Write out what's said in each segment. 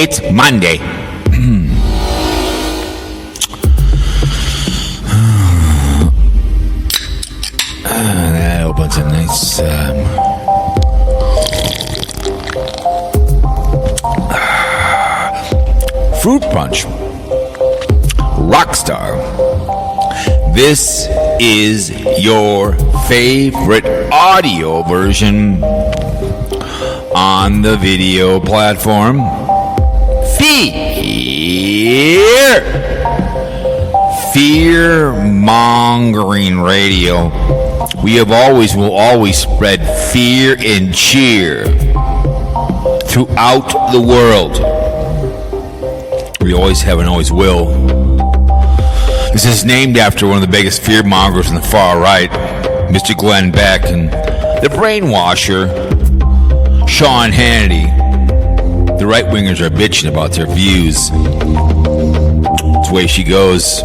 it's Monday. That opens a nice fruit punch. Rockstar. This is your favorite audio version on the video platform. Fear-mongering radio. We will always spread fear and cheer throughout the world. We always have and always will. This is named after one of the biggest fear-mongers in the far right, Mr. Glenn Beck, and the brainwasher, Sean Hannity. The right-wingers are bitching about their views. It's the way she goes.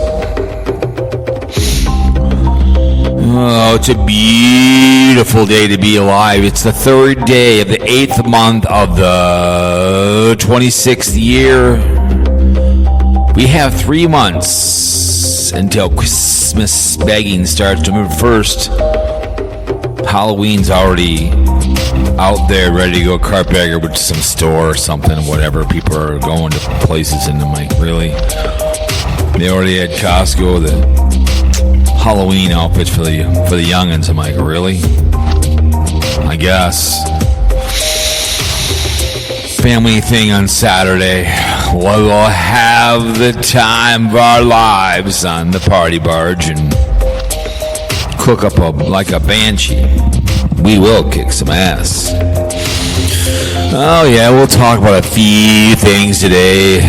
Oh, it's a beautiful day to be alive. It's the third day of the 8th month of the 26th year. We have 3 months until Christmas begging starts. November 1st. Halloween's already out there, ready to go carpetbagger with some store or something, whatever. People are going to places and I'm like, really? They already had Costco, the Halloween outfits for the youngins. I'm like, really? I guess. Family thing on Saturday. We'll have the time of our lives on the party barge and cook up like a banshee. We will kick some ass. Oh yeah, we'll talk about a few things today.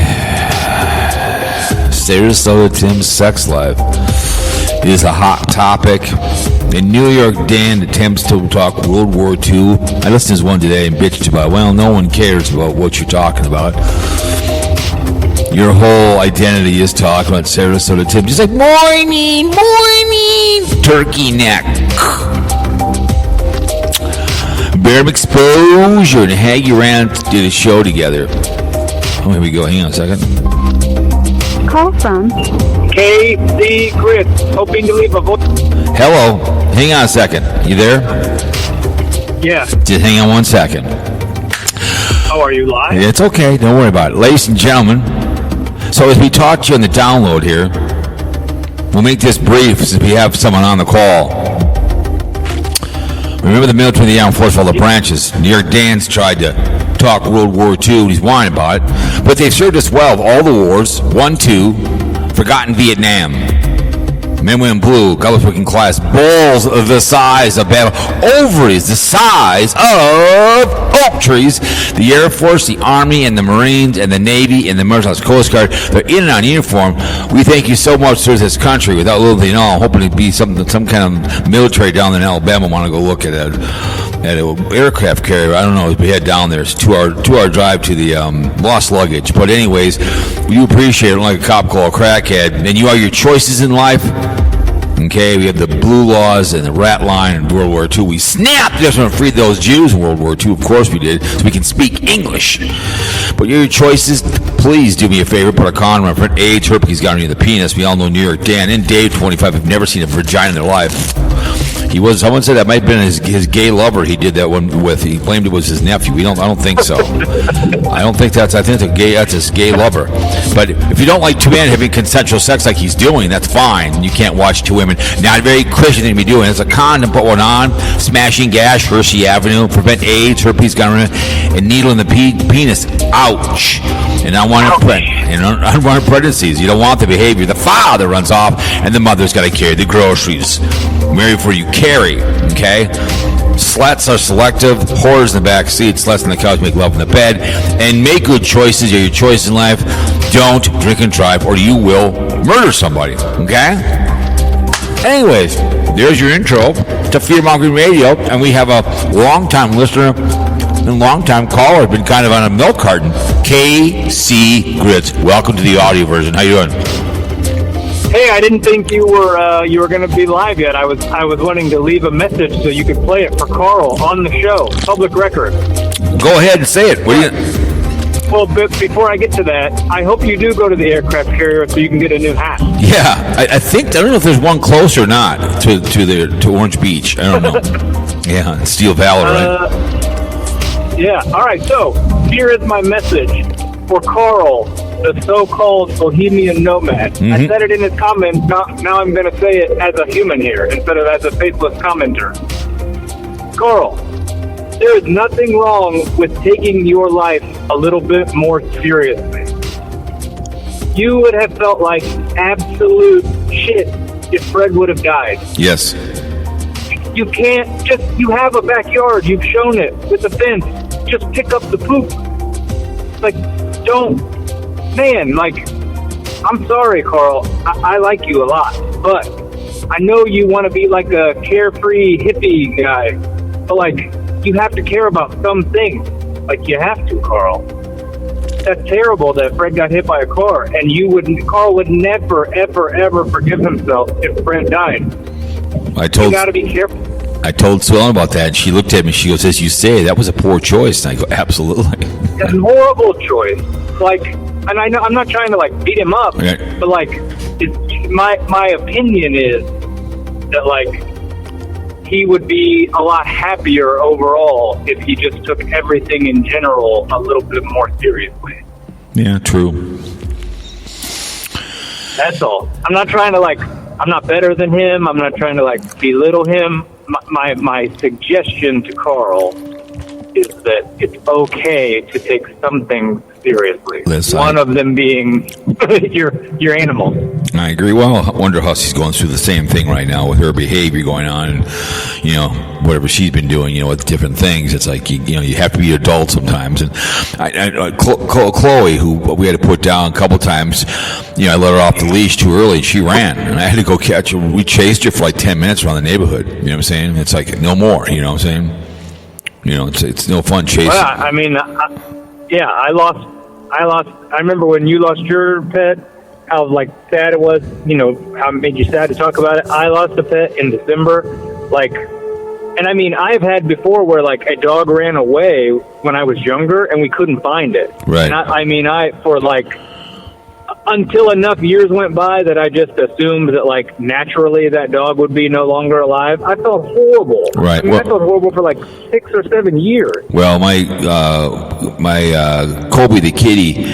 Sarasota Tim's sex life is a hot topic. In New York, Dan attempts to talk World War II. I listened to this one today and bitched about, well, no one cares about what you're talking about. Your whole identity is talking about Sarasota Tim. Just like, morning, turkey neck. Bear exposure and hang you around to do the show together. Oh, here we go. Hang on a second. Call from KCGrits, hoping to leave a voice. Hello. Hang on a second. You there? Yeah. Just hang on 1 second. Oh, are you live? It's okay. Don't worry about it. Ladies and gentlemen, so as we talk to you on the download here, we'll make this brief since we have someone on the call. Remember the military of the armed forces, all the branches. New York Dan's tried to talk World War II, and he's whining about it. But they've served us well of all the wars, 1, 2, forgotten Vietnam. Men, women, blue, colors working class, balls the size of ovaries the size of oak trees. The Air Force, the Army, and the Marines, and the Navy, and the Merchant Coast Guard, they're in and on uniform. We thank you so much for this country. Without little they know, hoping to be some kind of military down in Alabama. Want to go look at an aircraft carrier. I don't know. We head down there. It's a 2-hour drive to the lost luggage. But anyways, we do appreciate it. Like a cop call a crackhead. And you are your choices in life. Okay, we have the blue laws and the rat line in World War II. We snapped just want to free those Jews in World War II. Of course we did, so we can speak English. But your choices, please do me a favor. Put a condom on front. A, herpes got into the penis. We all know New York Dan and Dave, 25, have never seen a vagina in their life. Someone said that might have been his gay lover he did that one with. He claimed it was his nephew. I don't think so. I think that's his gay lover. But if you don't like two men having consensual sex like he's doing, that's fine. You can't watch two women. Not a very Christian thing to be doing. It's a condom, put one on, smashing gash, Hershey Avenue, prevent AIDS, herpes, gonorrhea, and needle in the penis. Ouch. And unwanted pregnancies. You don't want the behavior. The father runs off, and the mother's got to carry the groceries. Marry before you carry, okay? Sluts are selective, whores in the back seat, sluts on the couch, make love in the bed, and make good choices. Are your choices in life. Don't drink and drive, or you will murder somebody, okay? Anyways, there's your intro to Fear Mongering Radio, and we have a long-time listener and long-time caller, been kind of on a milk carton, KCGrits. Welcome to the audio version. How you doing? Hey, I didn't think you were going to be live yet. I was wanting to leave a message so you could play it for Karl on the show. Public record. Go ahead and say it. Well, but before I get to that, I hope you do go to the aircraft carrier so you can get a new hat. Yeah, I think, I don't know if there's one close or not to Orange Beach. I don't know. Yeah, Steel Valor, right? Yeah. All right. So here is my message for Karl, the so-called Bohemian-Nomad. I said it in his comments. Now I'm going to say it as a human here instead of as a faceless commenter. Karl, there is nothing wrong with taking your life a little bit more seriously. You would have felt like absolute shit if Fred would have died. Yes. You can't you have a backyard. You've shown it with a fence. Just pick up the poop. Like, I'm sorry, Karl. I like you a lot, but I know you want to be like a carefree hippie guy, but like, you have to care about some things. Like, you have to, Karl. That's terrible that Fred got hit by a car, and Karl would never, ever, ever forgive himself if Fred died. You got to be careful. I told Sue Ellen about that, and she looked at me. She goes, "As you say, that was a poor choice." And I go, "Absolutely." It's a horrible choice. Like, and I know I'm not trying to like beat him up, okay, but like, my opinion is that like he would be a lot happier overall if he just took everything in general a little bit more seriously. Yeah, true. That's all. I'm not trying to like. I'm not better than him. I'm not trying to like belittle him. My suggestion to Karl is that it's okay to take some things seriously. One of them being your animals. I agree. Well, Wonder Hussey's going through the same thing right now with her behavior going on, and whatever she's been doing, with different things. It's like you have to be an adult sometimes. And Chloe, who we had to put down a couple times, I let her off the leash too early, and she ran, and I had to go catch her. We chased her for like 10 minutes around the neighborhood. You know what I'm saying? It's like no more. You know what I'm saying? It's no fun chasing. Well, I mean, I lost. I remember when you lost your pet, how like sad it was. How it made you sad to talk about it. I lost a pet in December, and I mean, I've had before where like a dog ran away when I was younger and we couldn't find it. Right. And for like until enough years went by that I just assumed that like naturally that dog would be no longer alive. I felt horrible. Right. I felt horrible for like 6 or 7 years. Well, my Kobe the kitty,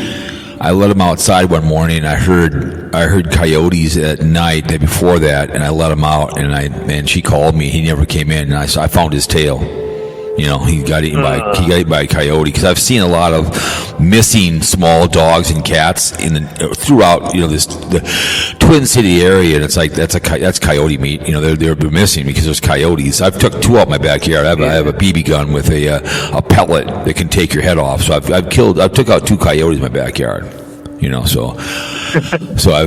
I let him outside one morning. I heard coyotes at night the day before that, and I let him out. And she called me. He never came in, and I found his tail. He got eaten by a coyote, because I've seen a lot of missing small dogs and cats throughout the Twin City area, and it's like that's coyote meat. They're missing because there's coyotes. I've took 2 out my backyard. I have a BB gun with a pellet that can take your head off. So I've took out 2 coyotes in my backyard. So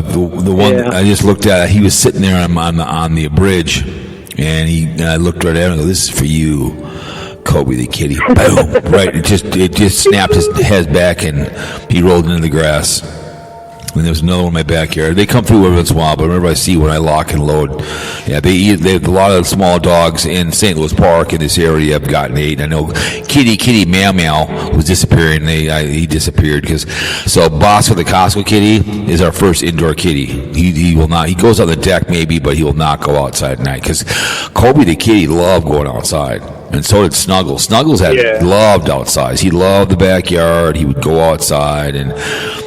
the one I just looked at, he was sitting there on the bridge, and I looked right at him and go, "This is for you, Kobe the kitty." Boom! Right, it just snapped his head back, and he rolled into the grass. And there was another one in my backyard. They come through every once in a while, but whenever I see when I lock and load, yeah, they have a lot of small dogs in St. Louis Park in this area have gotten ate. I know Kitty Meow Meow was disappearing. He disappeared so Bosco the Costco kitty is our first indoor kitty. He will not. He goes on the deck maybe, but he will not go outside at night, because Kobe the kitty loved going outside. And so did Snuggles. Snuggles loved outside. He loved the backyard. He would go outside, and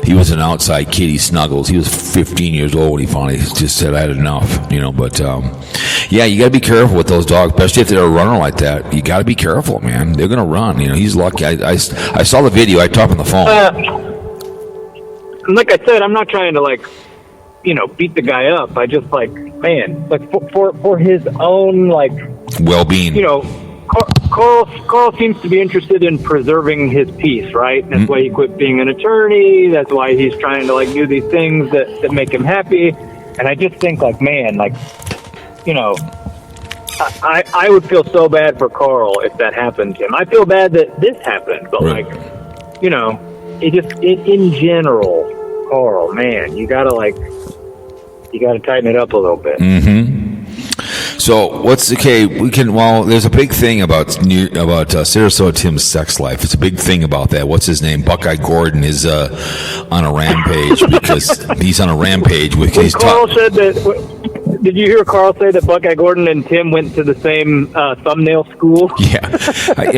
he was an outside kitty, Snuggles. He was 15 years old when he finally just said, "I had enough." But yeah, you got to be careful with those dogs, especially if they're a runner like that. You got to be careful, man. They're going to run. He's lucky. I saw the video. I talked on the phone. Like I said, I'm not trying to beat the guy up. I just for his own well-being. Karl seems to be interested in preserving his peace, right? That's why he quit being an attorney. That's why he's trying to do these things that make him happy. And I just think I would feel so bad for Karl if that happened to him. I feel bad that this happened, but right. In general, Karl, man, you gotta tighten it up a little bit. Mm-hmm. So what's okay? We can. Well, there's a big thing about Sarasota Tim's sex life. It's a big thing about that. What's his name? Buckeye Gordon is on a rampage because he's on a rampage with. Carl said that. Did you hear Carl say that Buckeye Gordon and Tim went to the same thumbnail school? Yeah,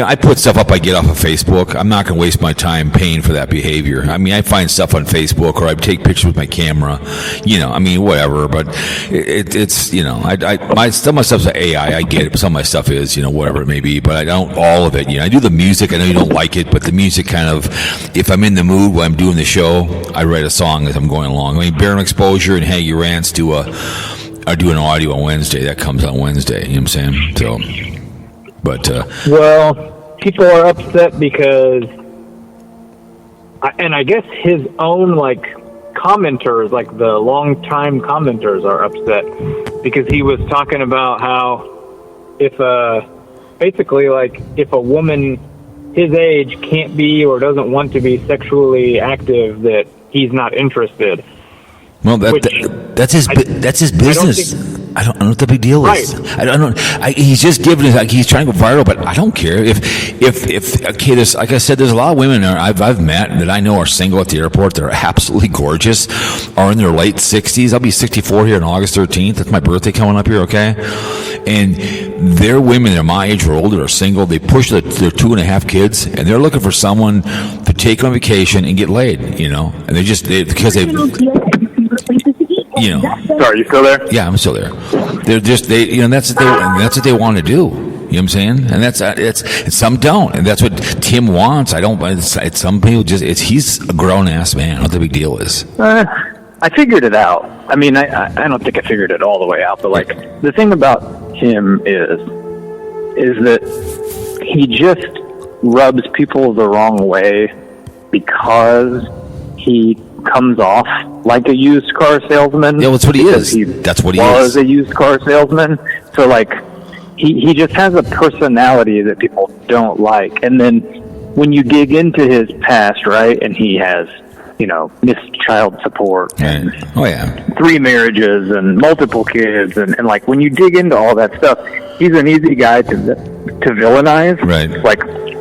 I put stuff up I get off of Facebook. I'm not going to waste my time paying for that behavior. I mean, I find stuff on Facebook or I take pictures with my camera. I mean, whatever. But it's some of my stuff's AI. I get it. Some of my stuff is whatever it may be. But I don't all of it. I do the music. I know you don't like it, but the music kind of, if I'm in the mood when I'm doing the show, I write a song as I'm going along. I mean, Barren Exposure and Haggy Rants I do an audio on Wednesday. That comes on Wednesday. You know what I'm saying? So, but well, people are upset because, and I guess his own commenters, the long-time commenters, are upset because he was talking about how if if a woman his age can't be or doesn't want to be sexually active, that he's not interested. Well, that's his business. I don't know what the big deal is. Right. I don't know. He's just giving it. He's trying to go viral, but I don't care if okay. There's, like I said, there's a lot of women I've met that I know are single at the airport. They're absolutely gorgeous, are in their late 60s. I'll be 64 here on August 13th. That's my birthday coming up here. Okay, and they're women. They're my age or older. Are single. They push their 2.5 kids, and they're looking for someone to take on vacation and get laid. And because they. Sorry, you still there? Yeah, I'm still there. They're just that's what they want to do. You know what I'm saying? And it's some don't, and that's what Tim wants. I don't. It's some people he's a grown ass man. I don't know what the big deal is. I figured it out. I mean, I don't think I figured it all the way out, but the thing about him is that he just rubs people the wrong way because he comes off like a used car salesman. Yeah, that's what he is. That's what he was a used car salesman. So he just has a personality that people don't like. And then when you dig into his past, right, and he has missed child support and 3 marriages and multiple kids, and when you dig into all that stuff, he's an easy guy to villainize, right?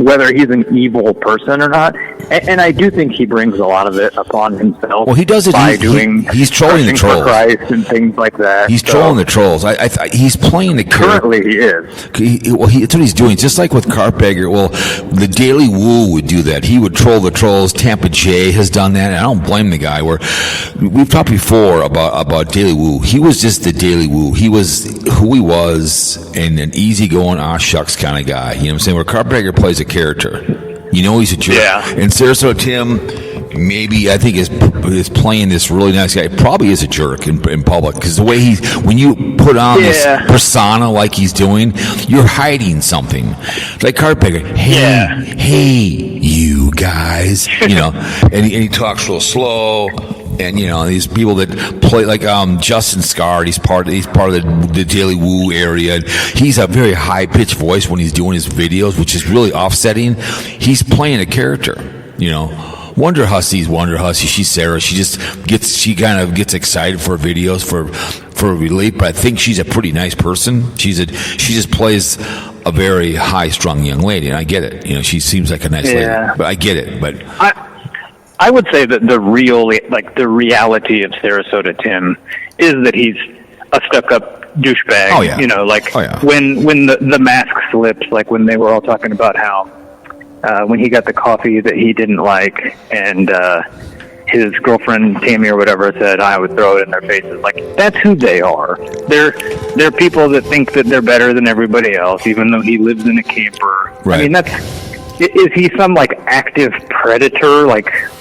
Whether he's an evil person or not. And I do think he brings a lot of it upon himself. Well, he does it by he's trolling the trolls, Christ and things like that. He's trolling the trolls. He's playing the currently he is. That's what he's doing. Just like with Carpegger. Well, the Daily Woo would do that. He would troll the trolls. Tampa J has done that. And I don't blame the guy. We've talked before about Daily Woo. He was just the Daily Woo. He was who he was, and an easygoing, shucks kind of guy. You know what I'm saying? Where Carpegger plays a character. He's a jerk. Yeah. And Sarasota Tim, maybe I think is playing this really nice guy. Probably is a jerk in public because the way when you put on this persona like he's doing, you're hiding something. Like Carpegger, hey, you guys, and he talks real slow. And these people that play Justin Scard, he's part of the Daily Woo area. He's a very high pitched voice when he's doing his videos, which is really offsetting. He's playing a character, Wonder Hussy's Wonder Hussy. She's Sarah. She kind of gets excited for videos for relief, but I think she's a pretty nice person. She just plays a very high strung young lady, and I get it. She seems like a nice lady, but I get it. But I would say that the reality of Sarasota Tim is that he's a stuck-up douchebag. Oh, yeah. When the mask slips, when they were all talking about how when he got the coffee that he didn't like, and his girlfriend Tammy or whatever said I would throw it in their faces. That's who they are. They're people that think that they're better than everybody else, even though he lives in a camper. Right. I mean, is he some active predator,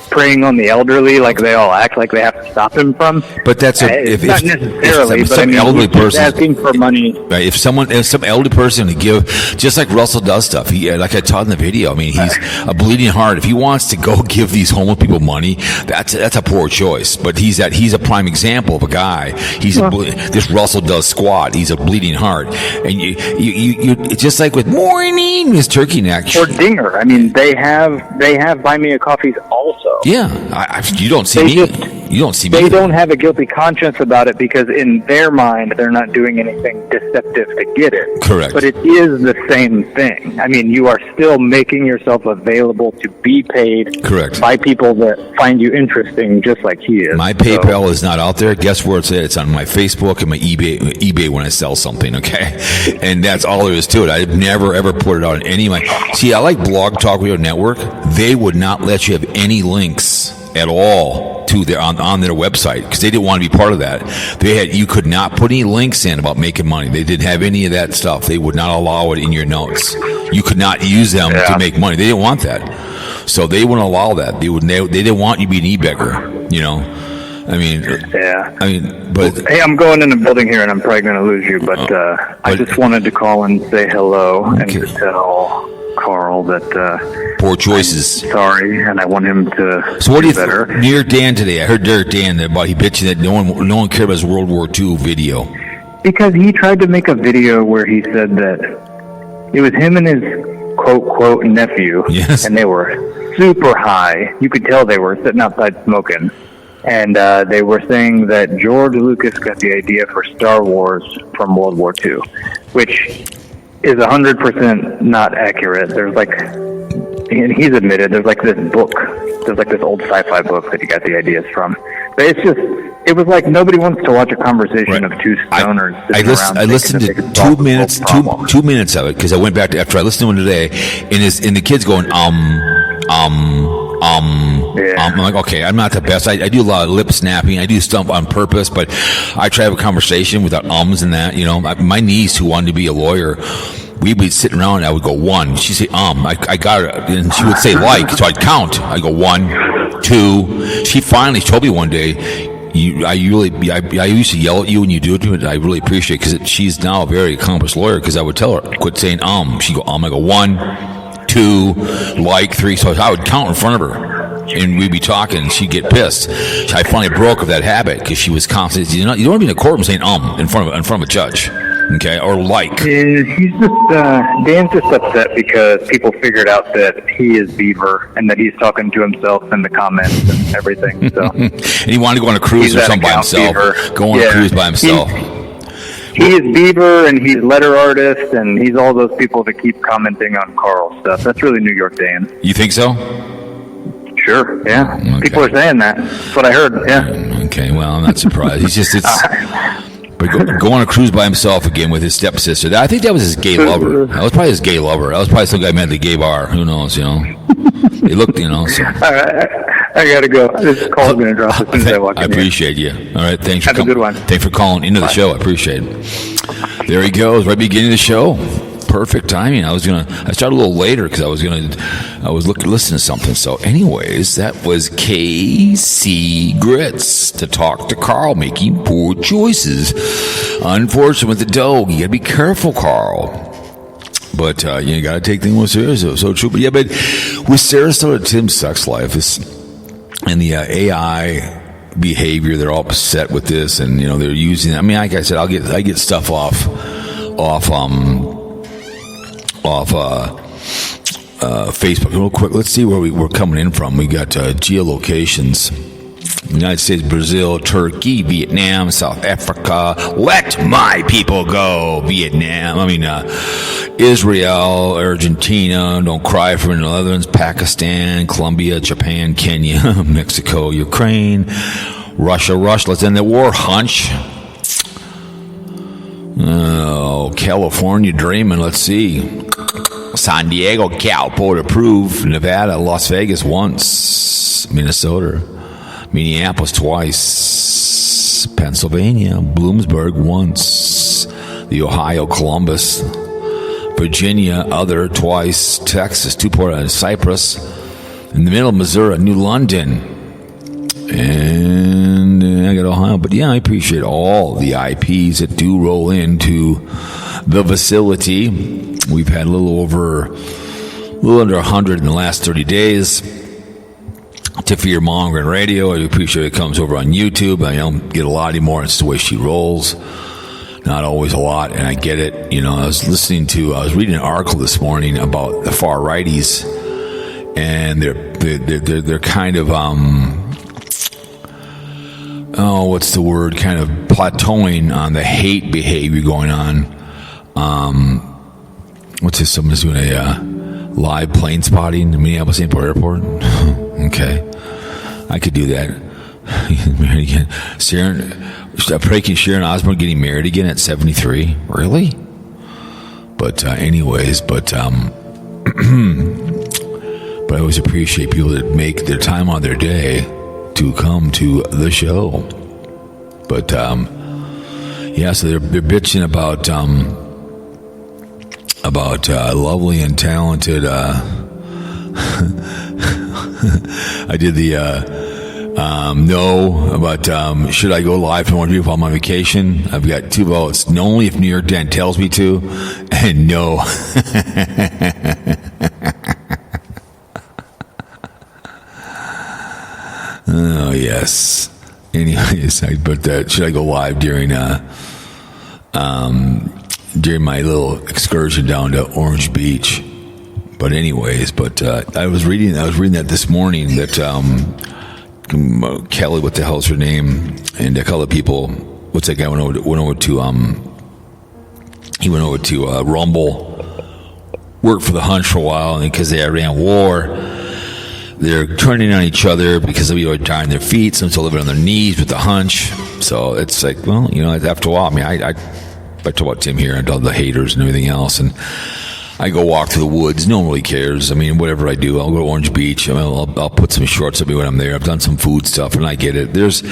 preying on the elderly, they all act like they have to stop him from? But that's not necessarily. But some elderly person asking for money. Right. If some elderly person to give, just like Russell does stuff. He, like I taught in the video. I mean, he's a bleeding heart. If he wants to go give these homeless people money, that's a poor choice. But he's a prime example of a guy. This Russell does squat. He's a bleeding heart, and you it's just like with morning Miss Turkey Neck or Dinger. I mean, they have buy me a coffees also. Yeah, you don't see me. You don't see me. They don't have a guilty conscience about it because in their mind they're not doing anything deceptive to get it. Correct. But it is the same thing. I mean, you are still making yourself available to be paid. Correct. By people that find you interesting, just like he is. My PayPal is not out there. Guess where it's at? It's on my Facebook and my eBay when I sell something, okay? And that's all there is to it. I've never, ever put it out on any of my... See, I like Blog Talk Radio Network. They would not let you have any links at all to their on their website because they didn't want to be part of that. You could not put any links in about making money. They didn't have any of that stuff. They would not allow it in your notes. You could not use them to make money. They didn't want that, so they wouldn't allow that. They didn't want you to be an e-beggar. You know, I mean, but hey, I'm going in the building here, and I'm probably going to lose you. But I just wanted to call and say hello and to tell Karl that poor choices. I'm sorry, and I want him to. So what do you better. Near Dan today? I heard Derek Dan about he bitching that no one cared about his World War II video because he tried to make a video where he said that it was him and his quote nephew, yes, and they were super high. You could tell they were sitting outside smoking, and they were saying that George Lucas got the idea for Star Wars from World War II, which is 100% not accurate. There's and he's admitted, there's this old sci-fi book that he got the ideas from. But it was like nobody wants to watch a conversation of two stoners sitting around. I listened to 2 minutes of it because I went back to after I listened to him today, and the kid's going I'm like, okay, I'm not the best. I do a lot of lip snapping. I do stuff on purpose, but I try to have a conversation without ums and that. You know, my niece, who wanted to be a lawyer, we'd be sitting around and I would go one. She'd say, I got her. And she would say like, so I'd count. I go 1, 2. She finally told me one day, I used to yell at you when you do it to me. I really appreciate it because she's now a very accomplished lawyer because I would tell her, quit saying She'd go, I go 1, 2, like 3. So I would count in front of her. And we'd be talking, and she'd get pissed. I finally broke of that habit because she was constantly. You don't want to be in a courtroom saying in front of a judge, okay, or like. He's just Dan's just upset because people figured out that he is Beaver and that he's talking to himself in the comments and everything. So and he wanted to go on a cruise or something by himself. Beaver. Go on a cruise by himself. He is Beaver, and he's letter artist, and he's all those people that keep commenting on Karl stuff. That's really New York Dan. You think so? Sure, yeah. Okay. People are saying that. That's what I heard, yeah. Okay, well, I'm not surprised. But go on a cruise by himself again with his stepsister. I think that was his gay lover. That was probably his gay lover. That was probably some guy met at the gay bar. Who knows, you know? They looked, you know. So. All right, I got to go. This call's going to drop as soon as I walk in. I appreciate you. All right, thanks for Have a good one. Thanks for calling into the show. I appreciate it. There he goes, right beginning of the show. Perfect timing. I started a little later because I was listening to something. So anyways, that was KCGrits to talk to Karl making poor choices. Unfortunately with the dog, you gotta be careful, Karl. But you gotta take things seriously. So true. But but with Sarasota Tim's sex life and the AI behavior, they're all upset with this, and they're using. I mean, like I said, I get stuff off Facebook. Real quick, let's see where we're coming in from. We got geolocations: United States, Brazil, Turkey, Vietnam, South Africa. Let my people go, Vietnam. Israel, Argentina. Don't cry for the Netherlands, Pakistan, Colombia, Japan, Kenya, Mexico, Ukraine, Russia. Let's end the war, hunch. Oh, California dreaming. Let's see. San Diego, Cowpote approved. Nevada, Las Vegas once. Minnesota, Minneapolis twice. Pennsylvania, Bloomsburg once. The Ohio, Columbus. Virginia, other twice. Texas, Newport, Cyprus. In the middle, Missouri, New London. And I got Ohio, but I appreciate all the IPs that do roll into the facility. We've had a little under 100 in the last 30 days. To Fear Mongering Radio, I appreciate it comes over on YouTube. I don't get a lot anymore. It's the way she rolls. Not always a lot, and I get it. I was reading an article this morning about the far righties, and they're kind of what's the word? Kind of plateauing on the hate behavior going on. What's this? Someone's doing a live plane spotting in Minneapolis Airport. Okay, I could do that. Married again. Sharon Osbourne getting married again at 73. Really? But anyways, but I always appreciate people that make their time on their day to come to the show. But yeah, so they're bitching about lovely and talented. I did the no about should I go live to one people on my vacation? I've got 2 votes. No, only if New York Dan tells me to, and no. Oh yes. Anyways, but should I go live during my little excursion down to Orange Beach? But anyways, I was reading that this morning that Kelly, what the hell's her name, and a couple of people. What's that guy went over to Rumble, worked for the Hunch for a while, and because they ran war, they're turning on each other because people are tying their feet, some still living on their knees with the Hunch. So it's like, well, after a while, I mean, I talk about Tim here and all the haters and everything else, and I go walk through the woods. No one really cares. I mean, whatever I do, I'll go to Orange Beach. I mean, I'll put some shorts on me when I'm there. I've done some food stuff, and I get it. That's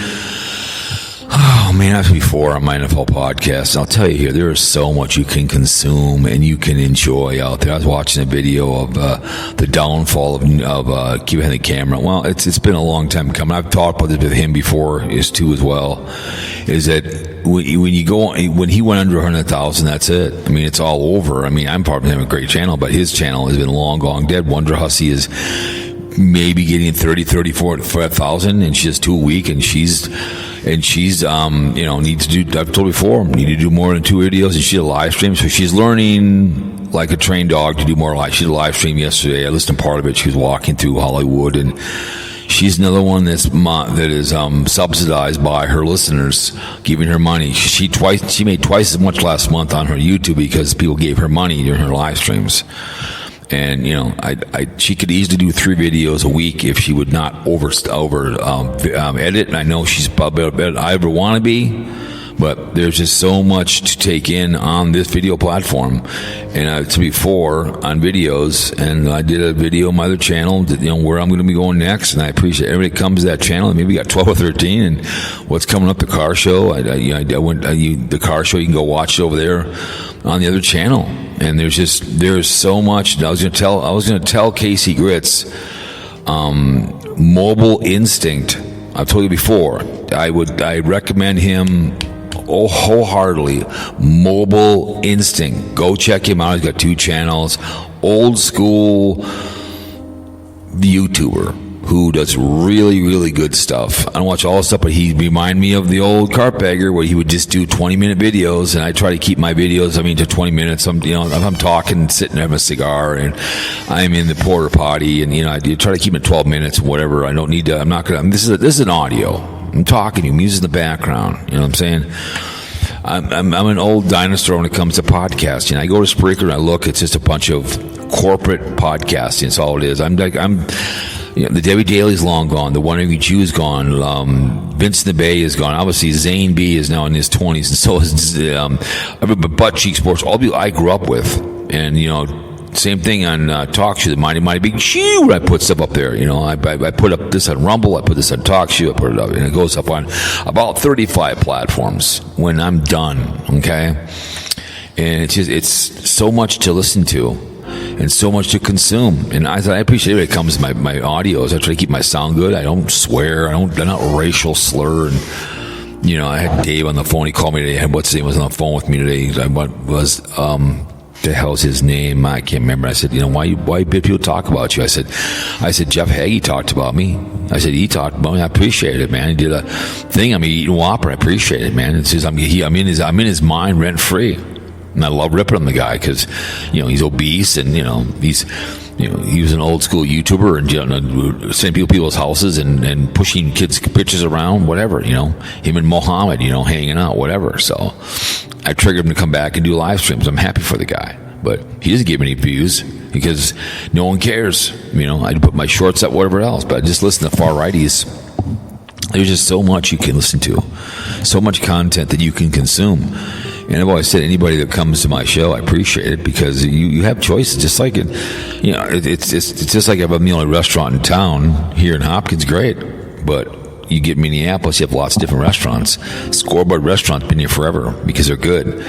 before on my NFL podcast. I'll tell you here, there is so much you can consume and you can enjoy out there. I was watching a video of the downfall of keeping the camera. Well, it's been a long time coming. I've talked about this with him before, too, as well. Is that when he went under 100,000, that's it. I mean, it's all over. I mean, I'm probably having a great channel, but his channel has been long gone dead. Wonder Hussy is maybe getting 34,000, and she's too weak, and she's needs to do. I've told before, need to do more than 2 videos, and she did a live stream, so she's learning like a trained dog to do more live. She did a live stream yesterday. I listened to part of it. She was walking through Hollywood, and she's another one that is subsidized by her listeners, giving her money. She made twice as much last month on her YouTube because people gave her money during her live streams. And she could easily do 3 videos a week if she would not over edit. And I know she's probably better than I ever want to be, but there's just so much to take in on this video platform. And I've said before on videos, and I did a video on my other channel, where I'm going to be going next. And I appreciate everybody that comes to that channel. Maybe got 12 or 13, and what's coming up, the car show. The car show, you can go watch it over there on the other channel. And there's so much. I was going to tell KCGrits, Mobile Instinct. I've told you before. I recommend him wholeheartedly. Mobile Instinct. Go check him out. He's got 2 channels. Old school YouTuber who does really, really good stuff. I don't watch all the stuff, but he remind me of the old Carpegger where he would just do 20-minute videos, and I try to keep my videos, to 20 minutes. If I'm talking, sitting, having a cigar, and I'm in the porta potty, and I try to keep it 12 minutes, whatever. I don't need to. I'm not gonna. This is an audio. I'm talking to you. Music's in the background. You know what I'm saying? I'm an old dinosaur when it comes to podcasting. I go to Spreaker and I look. It's just a bunch of corporate podcasting. That's all it is. The Debbie Daly's long gone. The WW2 is gone. Vince the Bay is gone. Obviously, Zane B is now in his 20s, and so is Butt Cheek Sports. All people I grew up with, and same thing on Talk Show. The Mighty Big Shoe. I put stuff up there. I put up this on Rumble. I put this on Talk Show. I put it up, and it goes up on about 35 platforms when I'm done. Okay, and it's so much to listen to. And so much to consume. And I appreciate it when it comes to my audios. I try to keep my sound good. I don't swear. I'm not racial slur. And, I had Dave on the phone. He called me today. What's his name was on the phone with me today. The hell's his name? I can't remember. I said, why people talk about you? I said, Jeff Hagee talked about me. I said, he talked about me. I appreciate it, man. He did a thing. I mean, eating Whopper. I appreciate it, man. It's just, I'm in his mind rent free. And I love ripping on the guy because, he's obese and, he's he was an old school YouTuber and sending people's houses and pushing kids' pictures around, whatever, him and Mohammed, hanging out, whatever. So I triggered him to come back and do live streams. I'm happy for the guy, but he doesn't give any views because no one cares. I put my shorts up, whatever else, but I just listen to far righties. There's just so much you can listen to, so much content that you can consume. And I've always said, anybody that comes to my show, I appreciate it because you have choices. Just like it's just like I have a meal at a restaurant in town here in Hopkins, great. But you get Minneapolis, you have lots of different restaurants. Scoreboard Restaurant's been here forever because they're good.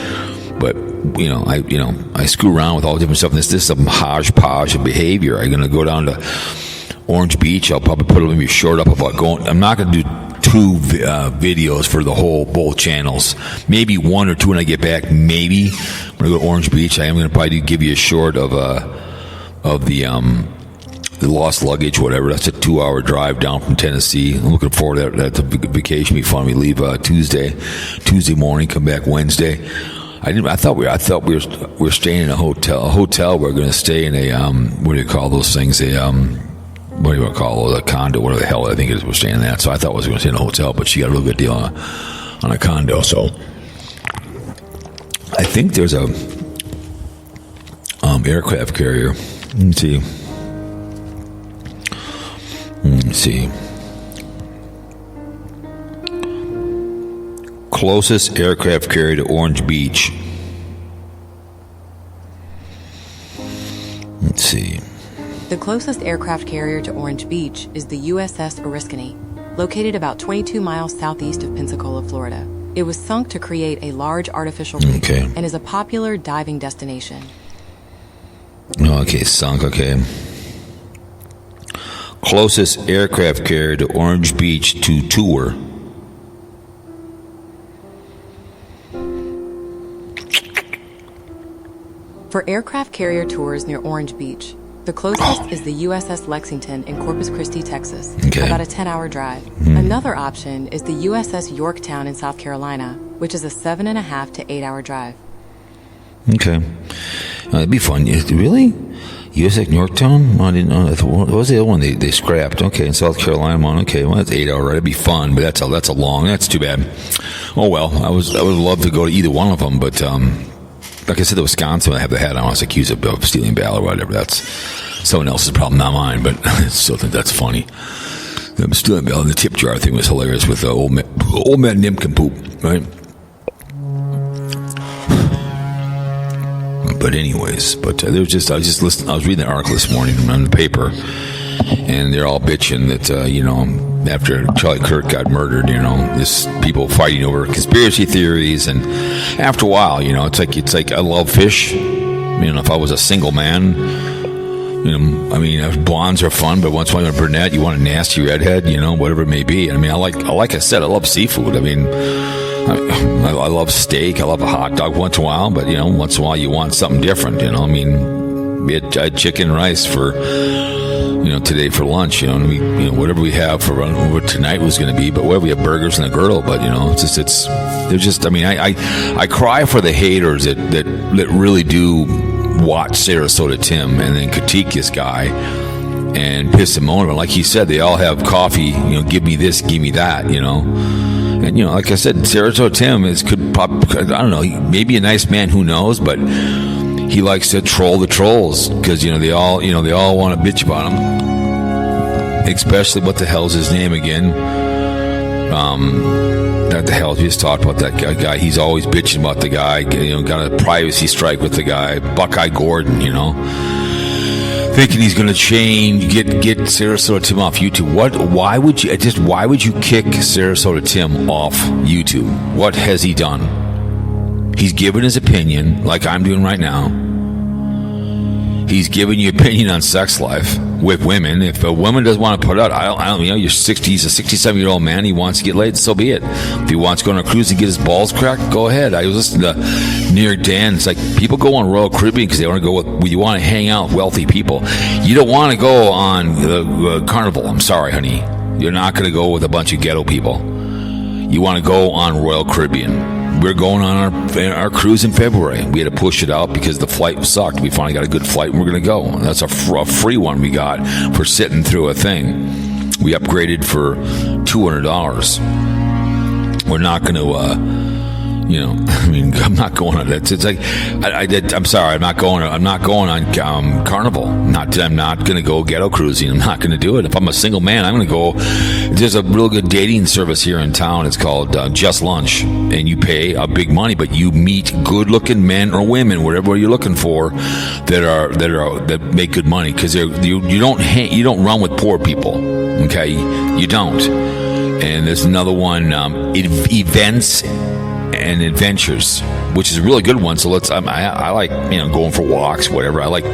But I screw around with all the different stuff. And this is some hodgepodge of behavior. I'm going to go down to Orange Beach. I'll probably put a maybe short up about going. I'm not going to do 2 videos for both channels. Maybe 1 or 2 when I get back. Maybe when I go to Orange Beach, I am going to probably give you a short of the lost luggage, whatever. That's a 2-hour drive down from Tennessee. I'm looking forward to that. That's a vacation. Be fun. We leave Tuesday morning, come back Wednesday. I thought we were staying in a hotel. We're going to stay in a what do you call those things? What do you want to call it? A condo, whatever the hell I think it is. We're staying in that. So I thought I was going to stay in a hotel, but she got a real good deal on a condo. So I think there's a aircraft carrier. Let's see. Closest aircraft carrier to Orange Beach. Let's see. The closest aircraft carrier to Orange Beach is the USS Oriskany, located about 22 miles southeast of Pensacola, Florida. It was sunk to create a large artificial reef and is a popular diving destination. Okay, sunk, okay. Closest aircraft carrier to Orange Beach to tour. For aircraft carrier tours near Orange Beach, the closest is the USS Lexington in Corpus Christi, Texas, about a 10-hour drive. Another option is the USS Yorktown in South Carolina, which is a 7.5 to 8-hour drive. Okay. It'd be fun. Really? USS Yorktown? I didn't know. What was the other one they scrapped? Okay, in South Carolina one. Okay, well, that's 8 hour. Right? It'd be fun, but that's a long. That's too bad. Oh well, I would love to go to either one of them, but like I said, the Wisconsin, I have the hat on. I was accused of stealing ballot or whatever. That's someone else's problem, not mine. But I still think that's funny. I'm stealing ballot. The tip jar thing was hilarious with old man Nimpkin-poop, right? But anyways, there was just I was reading the article this morning on the paper, and they're all bitching that after Charlie Kirk got murdered, this people fighting over conspiracy theories, and after a while, it's like I love fish. If I was a single man, blondes are fun, but once in a while you're a brunette, you want a nasty redhead, whatever it may be. Like I said, I love seafood. I love steak. I love a hot dog once in a while, but once in a while you want something different. We had chicken and rice for today for lunch. Whatever we have for what tonight was going to be, but whatever we have burgers and a griddle. But I cry for the haters that really do watch Sarasota Tim and then critique this guy and piss him on. Like he said, they all have coffee. Give me this, give me that. And like I said, Sarasota Tim could probably, I don't know, maybe a nice man, who knows, but he likes to troll the trolls because they all want to bitch about him. Especially what the hell's his name again? What the hell? We just talked about that guy. He's always bitching about the guy. Got a privacy strike with the guy, Buckeye Gordon. Thinking he's going to change, get Sarasota Tim off YouTube. Why would you kick Sarasota Tim off YouTube? What has he done? He's given his opinion, like I'm doing right now. He's giving you opinion on sex life with women. If a woman doesn't want to put it out, you're 60. He's a 67-year-old man. He wants to get laid, so be it. If he wants to go on a cruise and get his balls cracked, go ahead. I was listening to New York Dan. It's like people go on Royal Caribbean because they want to go with. You want to hang out with wealthy people. You don't want to go on Carnival. I'm sorry, honey. You're not going to go with a bunch of ghetto people. You want to go on Royal Caribbean. we're going on our cruise in February. We had to push it out because the flight sucked. We finally got a good flight, and we're going to go. And that's a free one we got for sitting through a thing. We upgraded for $200. We're not going to, I'm not going on that. It's like, I'm sorry, I'm not going on Carnival. I'm not going to go ghetto cruising. I'm not going to do it. If I'm a single man, I'm going to go. There's a real good dating service here in town. It's called Just Lunch, and you pay big money, but you meet good-looking men or women, whatever you're looking for, that make good money because you don't run with poor people. Okay, you don't. And there's another one, events and adventures, which is a really good one. So I like going for walks, whatever. I like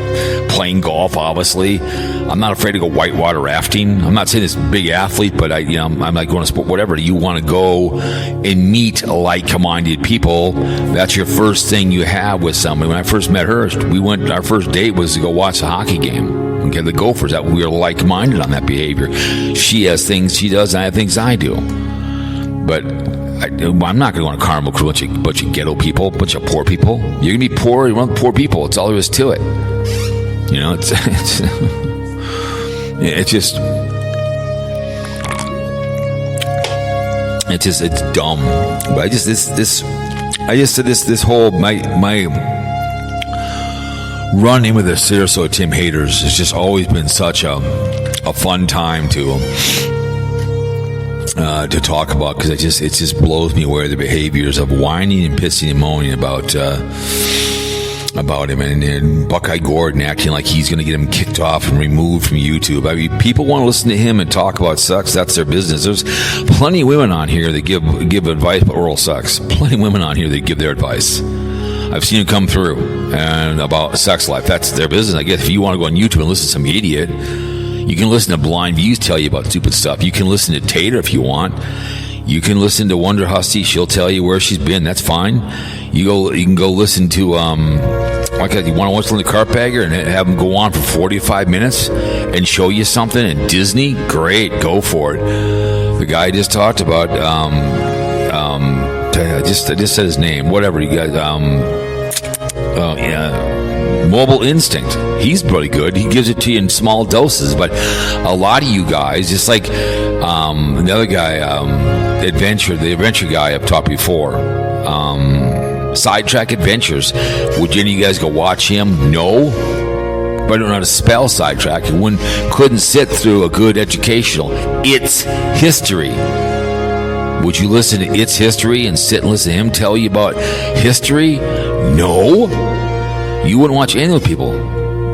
playing golf. Obviously, I'm not afraid to go whitewater rafting. I'm not saying this big athlete, but I'm like going to sport, whatever. You want to go and meet like-minded people. That's your first thing you have with somebody. When I first met her, our first date was to go watch a hockey game. Okay, the Gophers. That we are like-minded on that behavior. She has things she does, and I have things I do. But I'm not going to go on a Carnival cruise with a bunch of ghetto people, a bunch of poor people. You're going to be poor. You want poor people. It's all there is to it. It's dumb. But this whole my run in with the Sarasota Tim haters has just always been such a fun time to talk about, because it just blows me away, the behaviors of whining and pissing and moaning about him, and Buckeye Gordon acting like he's going to get him kicked off and removed from YouTube. I mean, people want to listen to him and talk about sex. That's their business. There's plenty of women on here that give advice about oral sex. Plenty of women on here that give their advice. I've seen it come through, and about sex life. That's their business. I guess if you want to go on YouTube and listen to some idiot, you can listen to Blind Views tell you about stupid stuff. You can listen to Tater if you want. You can listen to Wonder Hussy. She'll tell you where she's been. That's fine. You can go listen to you want to watch the Carpetbagger and have them go on for 45 minutes and show you something. And Disney, great, go for it. The guy I just talked about, I just said his name. Whatever you guys, Mobile Instinct. He's pretty good. He gives it to you in small doses. But a lot of you guys, just like another guy, the adventure guy I've talked before, Sidetrack Adventures. Would any of you guys go watch him? No. But I don't know how to spell Sidetrack. Couldn't sit through a good educational It's History. Would you listen to It's History and sit and listen to him tell you about history? No. You wouldn't watch any of the people.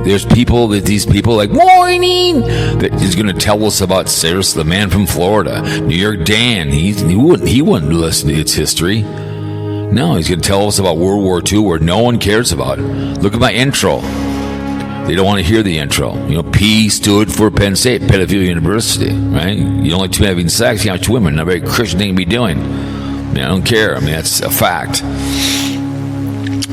There's these people like, morning, that is going to tell us about Sarasota, the man from Florida, New York Dan. He wouldn't listen to It's History. No, he's going to tell us about World War II, where no one cares about it. Look at my intro. They don't want to hear the intro. P stood for Penn State, Pedophilia University, right? You don't like to having sex, you have two women. Not a very Christian thing to be doing. I don't care. That's a fact.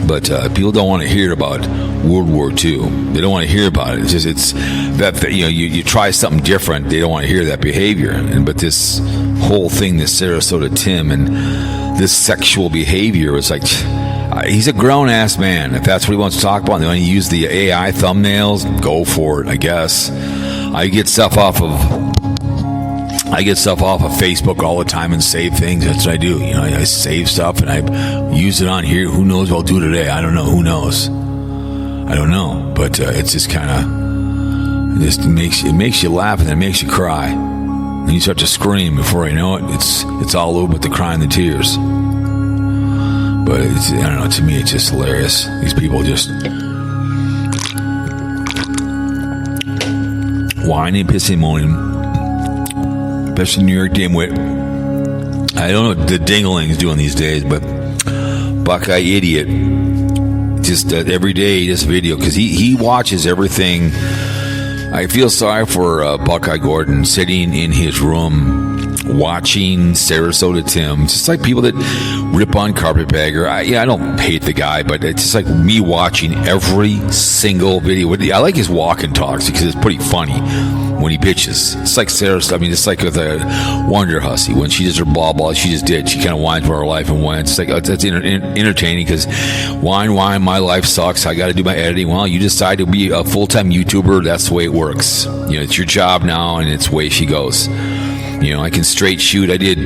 But people don't want to hear about World War II. They don't want to hear about it. It's that you try something different. They don't want to hear that behavior. But this whole thing, this Sarasota Tim and this sexual behavior, is like, he's a grown ass man. If that's what he wants to talk about, and they want to use the AI thumbnails, go for it. I guess I get stuff off of Facebook all the time and save things. That's what I do. I save stuff and I use it on here. Who knows what I'll do today? I don't know. Who knows? I don't know. But it's just kind of, it makes you laugh and then it makes you cry. And you start to scream before you know it. It's all over with the crying and the tears. But I don't know. To me, it's just hilarious. These people just whining, pissing, moaning. Especially New York dimwit. I don't know what the dingling's doing these days, but Buckeye Idiot, just every day this video, because he watches everything. I feel sorry for Buckeye Gordon sitting in his room watching Sarasota Tim. Just like people that rip on Carpetbagger. I don't hate the guy, but it's just like me watching every single video. I like his walk and talks because it's pretty funny. when he bitches. It's like Sarah's. I mean, it's like with a Wonder Hussy when she does her blah. She just did. She kind of whines about her life and whines. It's like that's entertaining because whine. My life sucks. I got to do my editing. Well, you decide to be a full-time YouTuber. That's the way it works. It's your job now, and it's the way she goes. I can straight shoot. I did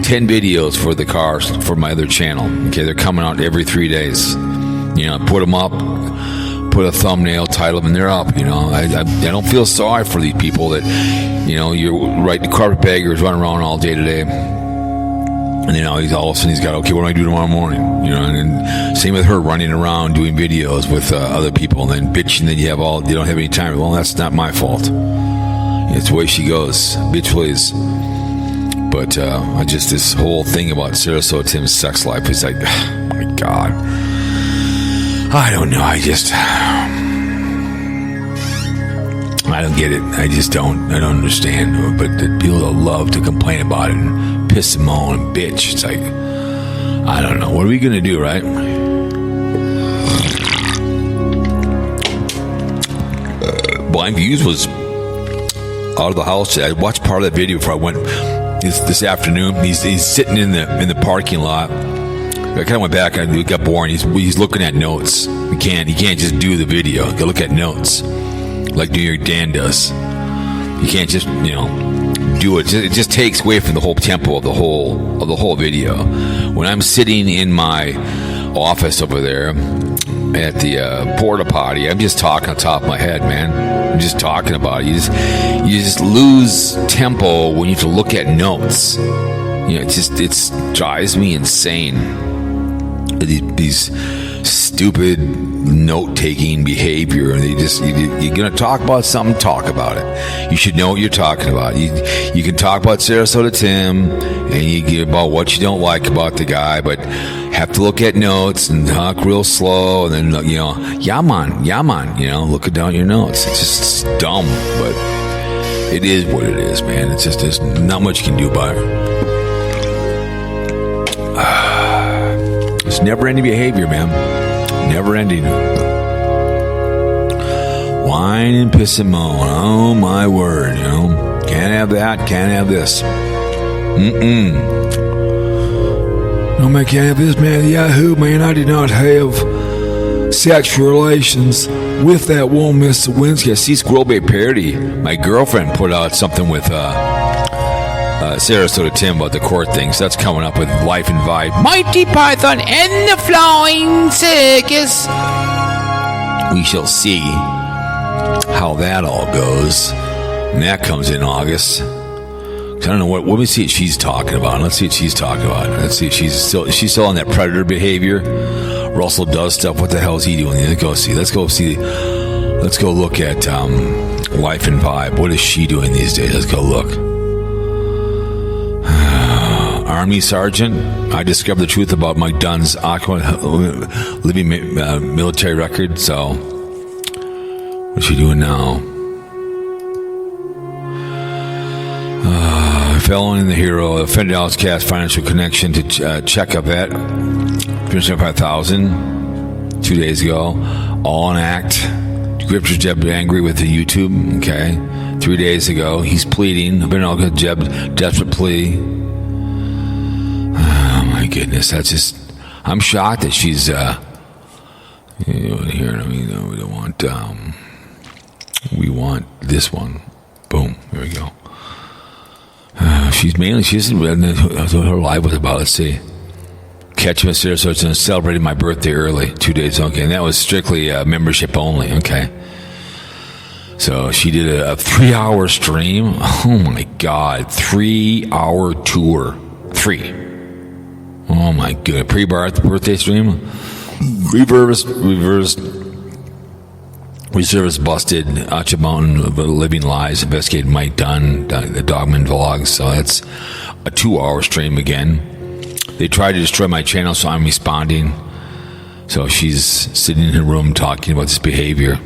10 videos for the cars for my other channel. Okay, they're coming out every 3 days. Put them up, put a thumbnail, title them, and they're up. I don't feel sorry for these people that, you're right. The carpetbaggers run around all day today, and then all of a sudden he's got, okay, what do I do tomorrow morning? And then same with her running around doing videos with other people, and then bitching that you don't have any time. Well, that's not my fault. It's the way she goes. Bitch, please. But this whole thing about Sarasota Tim's sex life is like, oh my God. I don't know. I don't get it. I don't understand. But the people that love to complain about it and piss them on and bitch, it's like, I don't know. What are we going to do, right? Blind Views was out of the house. I watched part of that video before I went this afternoon. He's sitting in the parking lot. I kind of went back and it got boring. He's looking at notes. He can't just do the video. He can look at notes like New York Dan does. You can't just do it. It just takes away from the whole tempo of the whole video. When I'm sitting in my office over there at the porta potty, I'm just talking on top of my head, man. I'm just talking about it. You just lose tempo when you have to look at notes. It drives me insane. These stupid note-taking behavior. You're gonna talk about something, talk about it. You should know what you're talking about. You can talk about Sarasota Tim and you give about what you don't like about the guy, but have to look at notes and talk real slow, and then yeah man, look down your notes. It's just dumb, but it is what it is, man. It's just there's not much you can do about it. It's never-ending behavior, man. Never-ending. Whine and piss and moan. Oh my word, can't have that. Can't have this. No, man, can't have this, man. Yahoo, man, I did not have sexual relations with that woman, Miss Lewinsky. I see Squirrel Bay Parody. My girlfriend put out something with Sarasota Tim about the court thing. So that's coming up with Life and Vibe. Mighty Python and the Flying Circus. We shall see how that all goes. And that comes in August. I don't know what. Let me see what she's talking about. Let's see what she's talking about. Let's see if she's still on that predator behavior. Russell does stuff. What the hell is he doing? Let's go see. Let's go look at Life and Vibe. What is she doing these days? Let's go look. Army Sergeant. I discovered the truth about Mike Dunn's living military record. So, what's she doing now? Felon and the hero, offended outcast financial connection to check up at 375,000 2 days ago. All an act. Grifters Jeb angry with the YouTube. Okay, 3 days ago he's pleading. I've been all good. Jeb desperate plea. Oh my goodness, that's just. I'm shocked that she's. Here, we don't want. We want this one. Boom. Here we go. She's her life was about. Let's see. Catch me at Sarasota and celebrating my birthday early, 2 days. Okay, and that was strictly membership only. Okay. So she did a 3-hour stream. Oh my God, 3-hour tour. 3. Oh my goodness, pre-birthday stream. Reservice busted. Acha Mountain, Living Lies, investigated Mike Dunn, the Dogman vlog. So that's a 2-hour stream again. They tried to destroy my channel, so I'm responding. So she's sitting in her room talking about this behavior.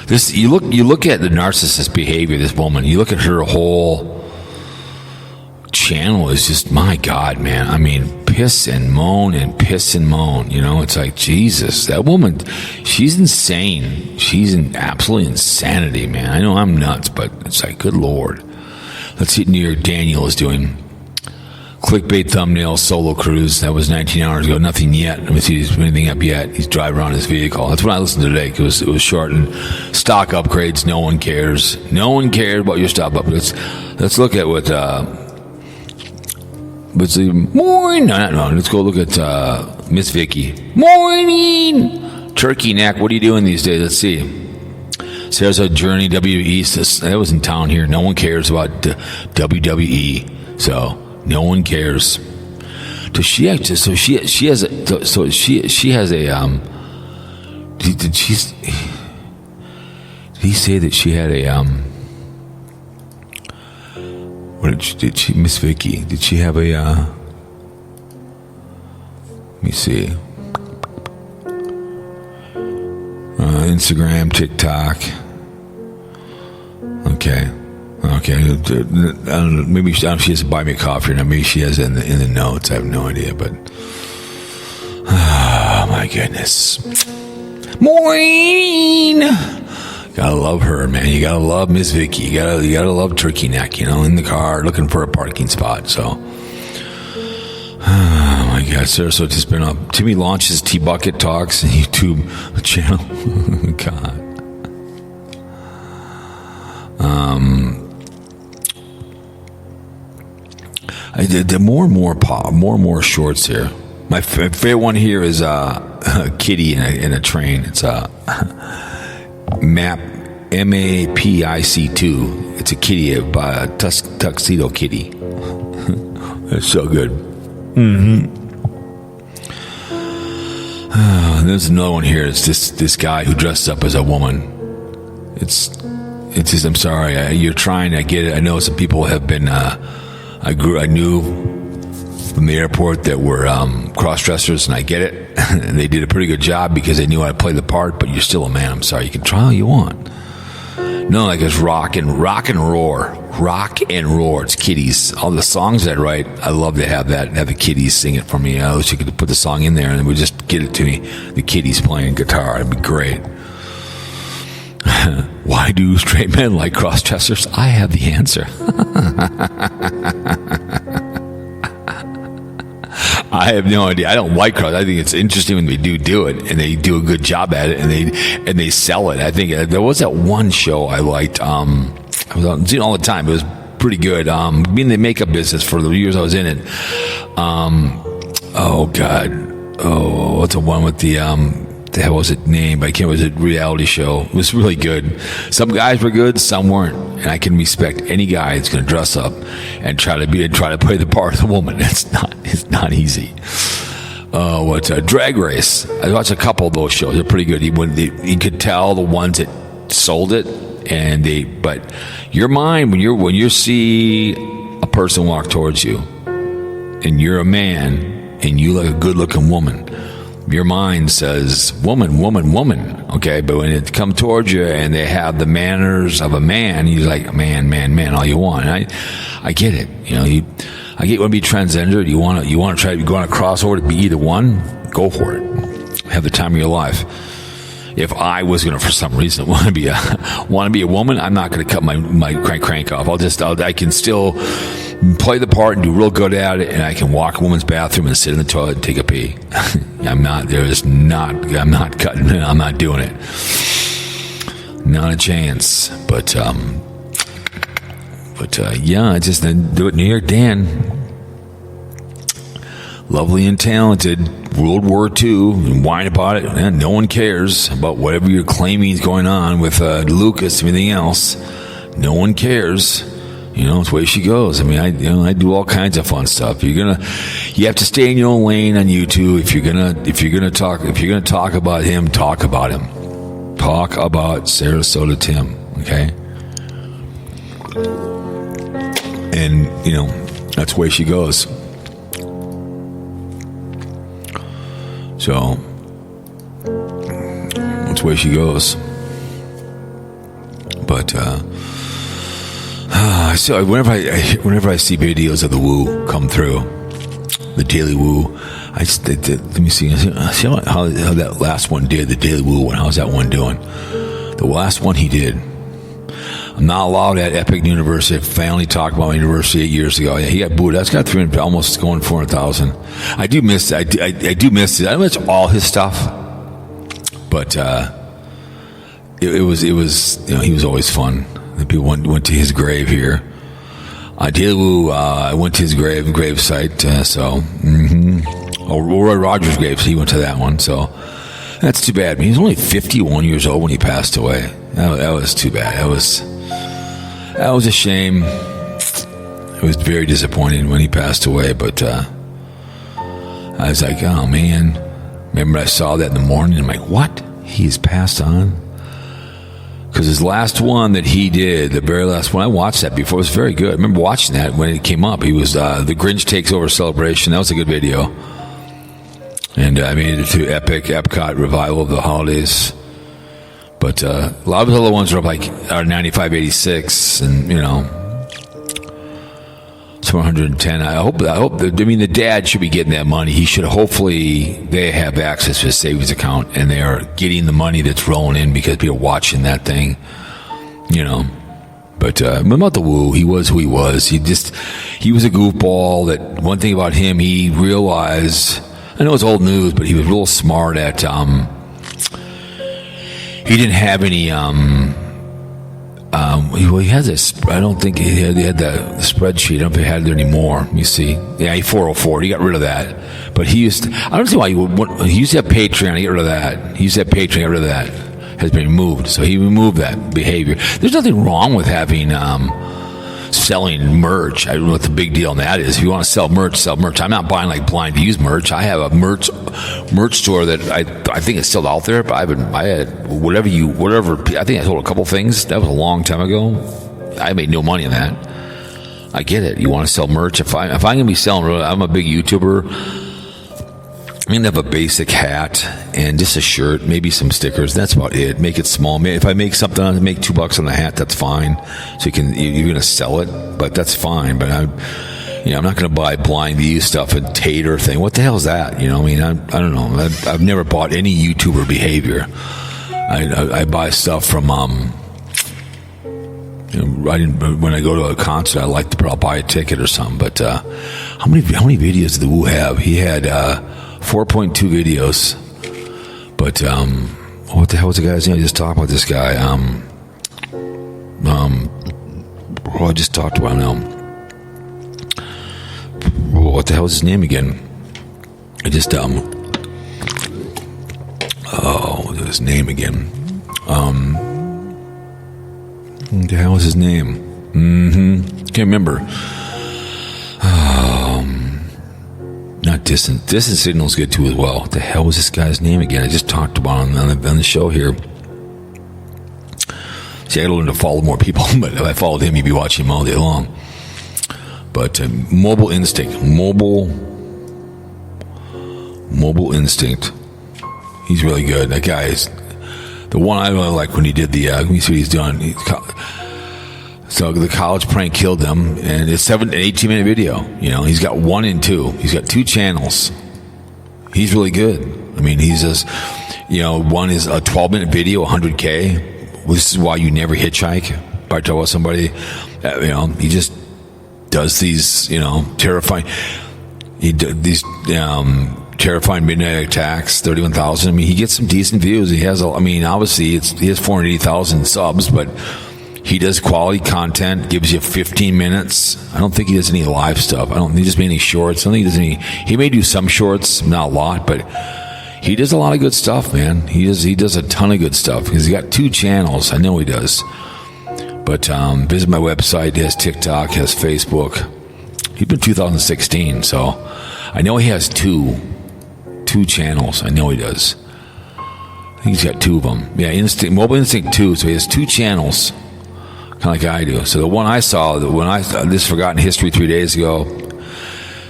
You look at the narcissist behavior of this woman. You look at her whole channel. Is just, my God, man. I mean, piss and moan and piss and moan. You know, it's like, Jesus, that woman, she's insane. She's in absolutely insanity, man. I know I'm nuts, but it's like, good Lord. Let's see what New York Daniel is doing. Clickbait thumbnail solo cruise. That was 19 hours ago. Nothing yet. Let me see if there's anything up yet. He's driving around his vehicle. That's what I listened to today because it was short. And stock upgrades. No one cares. No one cares about your stock upgrades. Let's look at what. Let's see. Morning. No. Let's go look at Miss Vicky. Morning. Turkey neck. What are you doing these days? Let's see. Sarasota Journey WWE. That was in town here. No one cares about WWE. So. No one cares. Does she actually? So she has a. So she has a. Did she? Did he say that she had a? What did she? Miss Vicky? Did she have a? Let me see. Instagram, TikTok. Okay. I don't know. Maybe she has to buy me a coffee, or maybe she has it in the notes. I have no idea, but oh my goodness, morning. Gotta love her, man. You gotta love Miss Vicky. You gotta love Turkey Neck. You know, in the car looking for a parking spot. So, oh my God, Sarasota just been up. Timmy launches T-Bucket Talks YouTube channel. God. I did more and more shorts here. My favorite one here is a kitty in a train. It's a MAPIC2. It's a kitty, a tuxedo kitty. It's so good. There's another one here. It's this guy who dressed up as a woman. It's just, I'm sorry. You're trying. I get it. I know some people have been. I knew from the airport that were cross-dressers, and I get it. And they did a pretty good job because they knew how to play the part, but you're still a man. I'm sorry. You can try all you want. No, like it's rock and roar. Rock and roar. It's kitties. All the songs I write, I love to have that, have the kitties sing it for me. I wish you could put the song in there and it would just get it to me. The kitties playing guitar. It'd be great. Why do straight men like cross-dressers? I have the answer. I have no idea. I don't like cross. I think it's interesting when they do it, and they do a good job at it, and they sell it. I think there was that one show I liked. I was seeing all the time. It was pretty good. Being in the makeup business for the years I was in it. Oh God. Oh, what's the one with the the hell was it named? I can't. It was a reality show. It was really good. Some guys were good, some weren't, and I can respect any guy that's going to dress up and try to play the part of the woman. It's not easy. What's a Drag Race? I watched a couple of those shows. They're pretty good. You could tell the ones that sold it, but your mind when you see a person walk towards you, and you're a man and you look a good-looking woman. Your mind says, woman, okay? But when it comes towards you and they have the manners of a man, you're like, man, all you want. And I get it. You know, I get you want to be transgender. You want to try to go on a crossover to be either one, go for it. Have the time of your life. If I was going to, for some reason, want to be a woman, I'm not going to cut my crank off. I can still play the part and do real good at it, and I can walk a woman's bathroom and sit in the toilet and take a pee. I'm not cutting it. I'm not doing it. Not a chance. But yeah, I just do it. New York Dan. Lovely and talented. World War II, and whine about it. Man, no one cares about whatever you're claiming is going on with Lucas and everything else. No one cares. You know, it's the way she goes. I mean, I do all kinds of fun stuff. You have to stay in your own lane on YouTube. If you're gonna talk about him, talk about him. Talk about Sarasota Tim, okay? And that's the way she goes. So that's the way she goes. But so whenever I see videos of the Woo come through, The Daily Woo. Let me see how that last one did. The Daily Woo one. How's that one doing? The last one he did. I'm not allowed at Epic University. I finally talked about my university 8 years ago. Yeah, he got booed. That's got 300, almost going 400,000. I do miss it. I do miss it. I miss all his stuff, but it was he was always fun. The people went to his grave here. Daily Woo, I went to his grave site. Roy Rogers' grave. So he went to that one. So that's too bad. I mean, he was only 51 years old when he passed away. That was too bad. That was a shame. It was very disappointing when he passed away, but I was like, oh man. Remember I saw that in the morning, I'm like, what? He's passed on? Because his last one that he did, the very last one, I watched that before. It was very good. I remember watching that when it came up. He was The Grinch Takes Over Celebration. That was a good video. And I made it to Epcot Revival of the Holidays. But a lot of the other ones are up like 95, 86, and 110. I hope. The dad should be getting that money. He should. Hopefully, they have access to his savings account, and they are getting the money that's rolling in because people are watching that thing. But about the Woo, he was who he was. He was a goofball. That one thing about him, he realized. I know it's old news, but he was real smart at. He didn't have any. He has this. I don't think he had the spreadsheet. I don't know if he had it anymore. Let me see. Yeah, he 404. He got rid of that. But he used. I don't see why he used to have Patreon. He got rid of that. He used to have Patreon. Got rid of that. Has been removed. So he removed that behavior. There's nothing wrong with having selling merch. I don't know what the big deal on that is. If you want to sell merch, I'm not buying like blind used merch. I have a merch store that I think it's still out there, but I had whatever. I think I sold a couple things. That was a long time ago. I made no money on that. I get it. You want to sell merch. If I'm gonna be selling, I'm a big YouTuber. I'm gonna have a basic hat and just a shirt, maybe some stickers. That's about it. Make it small. If I make something, I make $2 on the hat. That's fine. So you're gonna sell it, but that's fine. But I'm not gonna buy blind view stuff and tater thing. What the hell is that? I don't know. I've never bought any YouTuber behavior. I buy stuff from when I go to a concert, I like to buy a ticket or something. But how many videos did the Woo have? He had 4.2 videos. But what the hell was the guy's name? I just talked about this guy. I just talked about him now. What the hell is his name again? I just what's his name again? What the hell is his name? Can't remember. Not Distant. Distant Signal's good too as well. What the hell was this guy's name again? I just talked about him on the show here. See, I gotta learn to follow more people, but if I followed him, you'd be watching him all day long. But Mobile Instinct. Mobile Instinct. He's really good. That guy is the one I really like when he did the. Let me see what he's done. So the college prank killed them, and it's an 18-minute video. He's got 1 and 2. He's got 2 channels. He's really good. I mean, he's just, one is a 12-minute video, 100K. This is why you never hitchhike. If I talk about somebody, he just does these, terrifying. Terrifying midnight attacks, 31,000. I mean, he gets some decent views. He has, obviously, he has 480,000 subs, but he does quality content, gives you 15 minutes. I don't think he does any live stuff. I don't think he does any shorts. I don't think he does any. He may do some shorts, not a lot, but he does a lot of good stuff, man. He does a ton of good stuff. He's got 2 channels. I know he does. But visit my website. He has TikTok, he has Facebook. He's been 2016, so I know he has 2 channels. I know he does. I think he's got 2 of them. Yeah, Mobile Instinct 2. So he has 2 channels, kind of like I do. So the one I saw, this Forgotten History 3 days ago.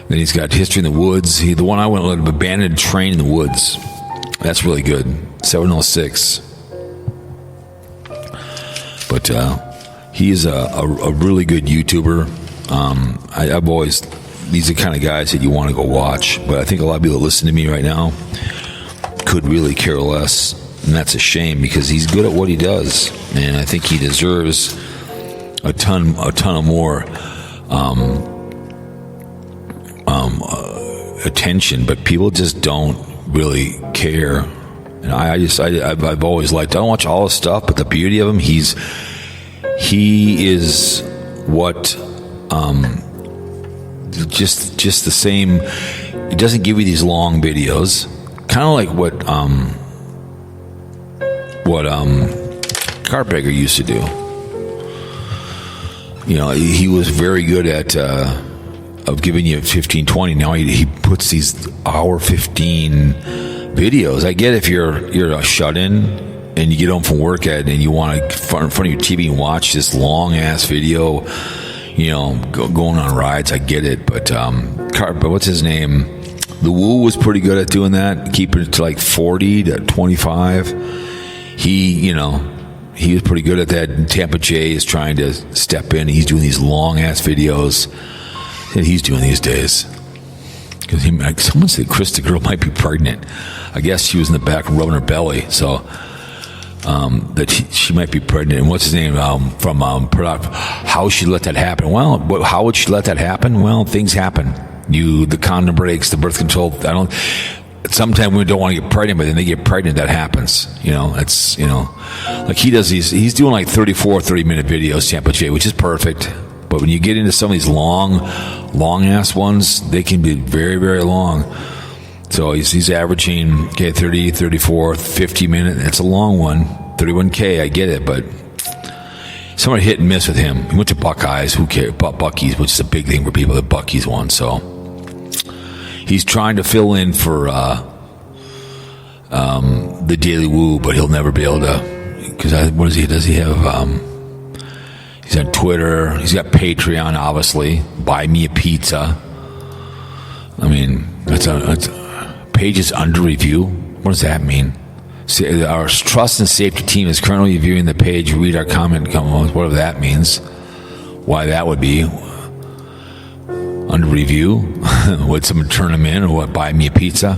Then he's got History in the Woods. The one I went with, Abandoned Train in the Woods. That's really good. 706. But he is a really good YouTuber. I've always these are the kind of guys that you want to go watch. But I think a lot of people that listen to me right now could really care less, and that's a shame because he's good at what he does, and I think he deserves a ton of more attention. But people just don't really care, and I've always liked. I don't watch all his stuff, but the beauty of him, he is what. Just the same. It doesn't give you these long videos, kind of like what Carpegger used to do. You know, he was very good at of giving you 15, 20. Now he puts these hour 15 videos. I get if you're a shut-in and you get home from work and you want to in front of your TV and watch this long ass video. You know, going on rides, I get it, but what's his name? The Woo was pretty good at doing that, keeping it to like 40 to 25. He was pretty good at that. And Tampa J is trying to step in. He's doing these long ass videos that he's doing these days. Because someone said Chris the girl might be pregnant. I guess she was in the back rubbing her belly, so. That she might be pregnant. And what's his name from product? How she let that happen? Well, how would she let that happen? Well, things happen. The condom breaks, the birth control. Sometimes we don't want to get pregnant, but then they get pregnant. That happens. It's like he does these. He's doing like 30-minute videos, Tampa J, which is perfect. But when you get into some of these long ass ones, they can be very, very long. So he's averaging 30, 34, 50 minutes. It's a long one. 31K, I get it, but somewhat hit and miss with him. He went to Buckeyes. Who cares? Buc-ee's, which is a big thing for people that Buc-ee's won. So he's trying to fill in for the Daily Woo, but he'll never be able to. Because what is he? Does he have? He's on Twitter. He's got Patreon, obviously. Buy me a pizza. I mean, that's pages under review. What does that mean? Our trust and safety team is currently reviewing the page. Read our comment. Whatever that means. Why that would be under review? Would someone turn them in, or what? Buy me a pizza?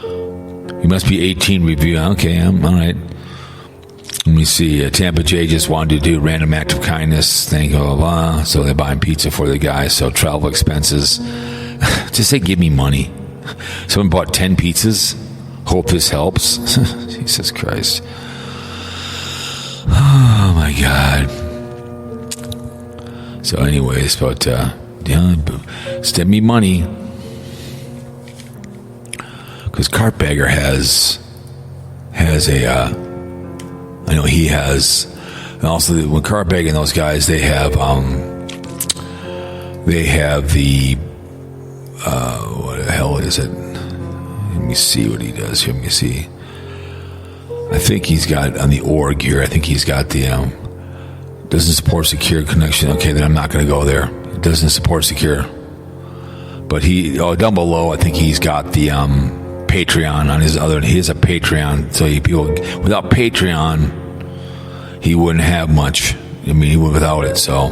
You must be 18. Review. Okay, I'm all right. Let me see. Tampa J just wanted to do random act of kindness thing. Blah, blah, blah. So they're buying pizza for the guy. So travel expenses. Just say, give me money. Someone bought 10 pizzas. Hope this helps. Jesus Christ. Oh my God. So anyways, but send me money. Because Carpegger has a I know he has, and also when Carpegger and those guys, they have the what the hell is it? Let me see what he does here. Let me see. I think he's got on the org here. I think he's got the doesn't support secure connection. Okay, then I'm not going to go there. It doesn't support secure. But down below, I think he's got the Patreon on his other. He has a Patreon, so people without Patreon, he wouldn't have much. I mean, he would without it. So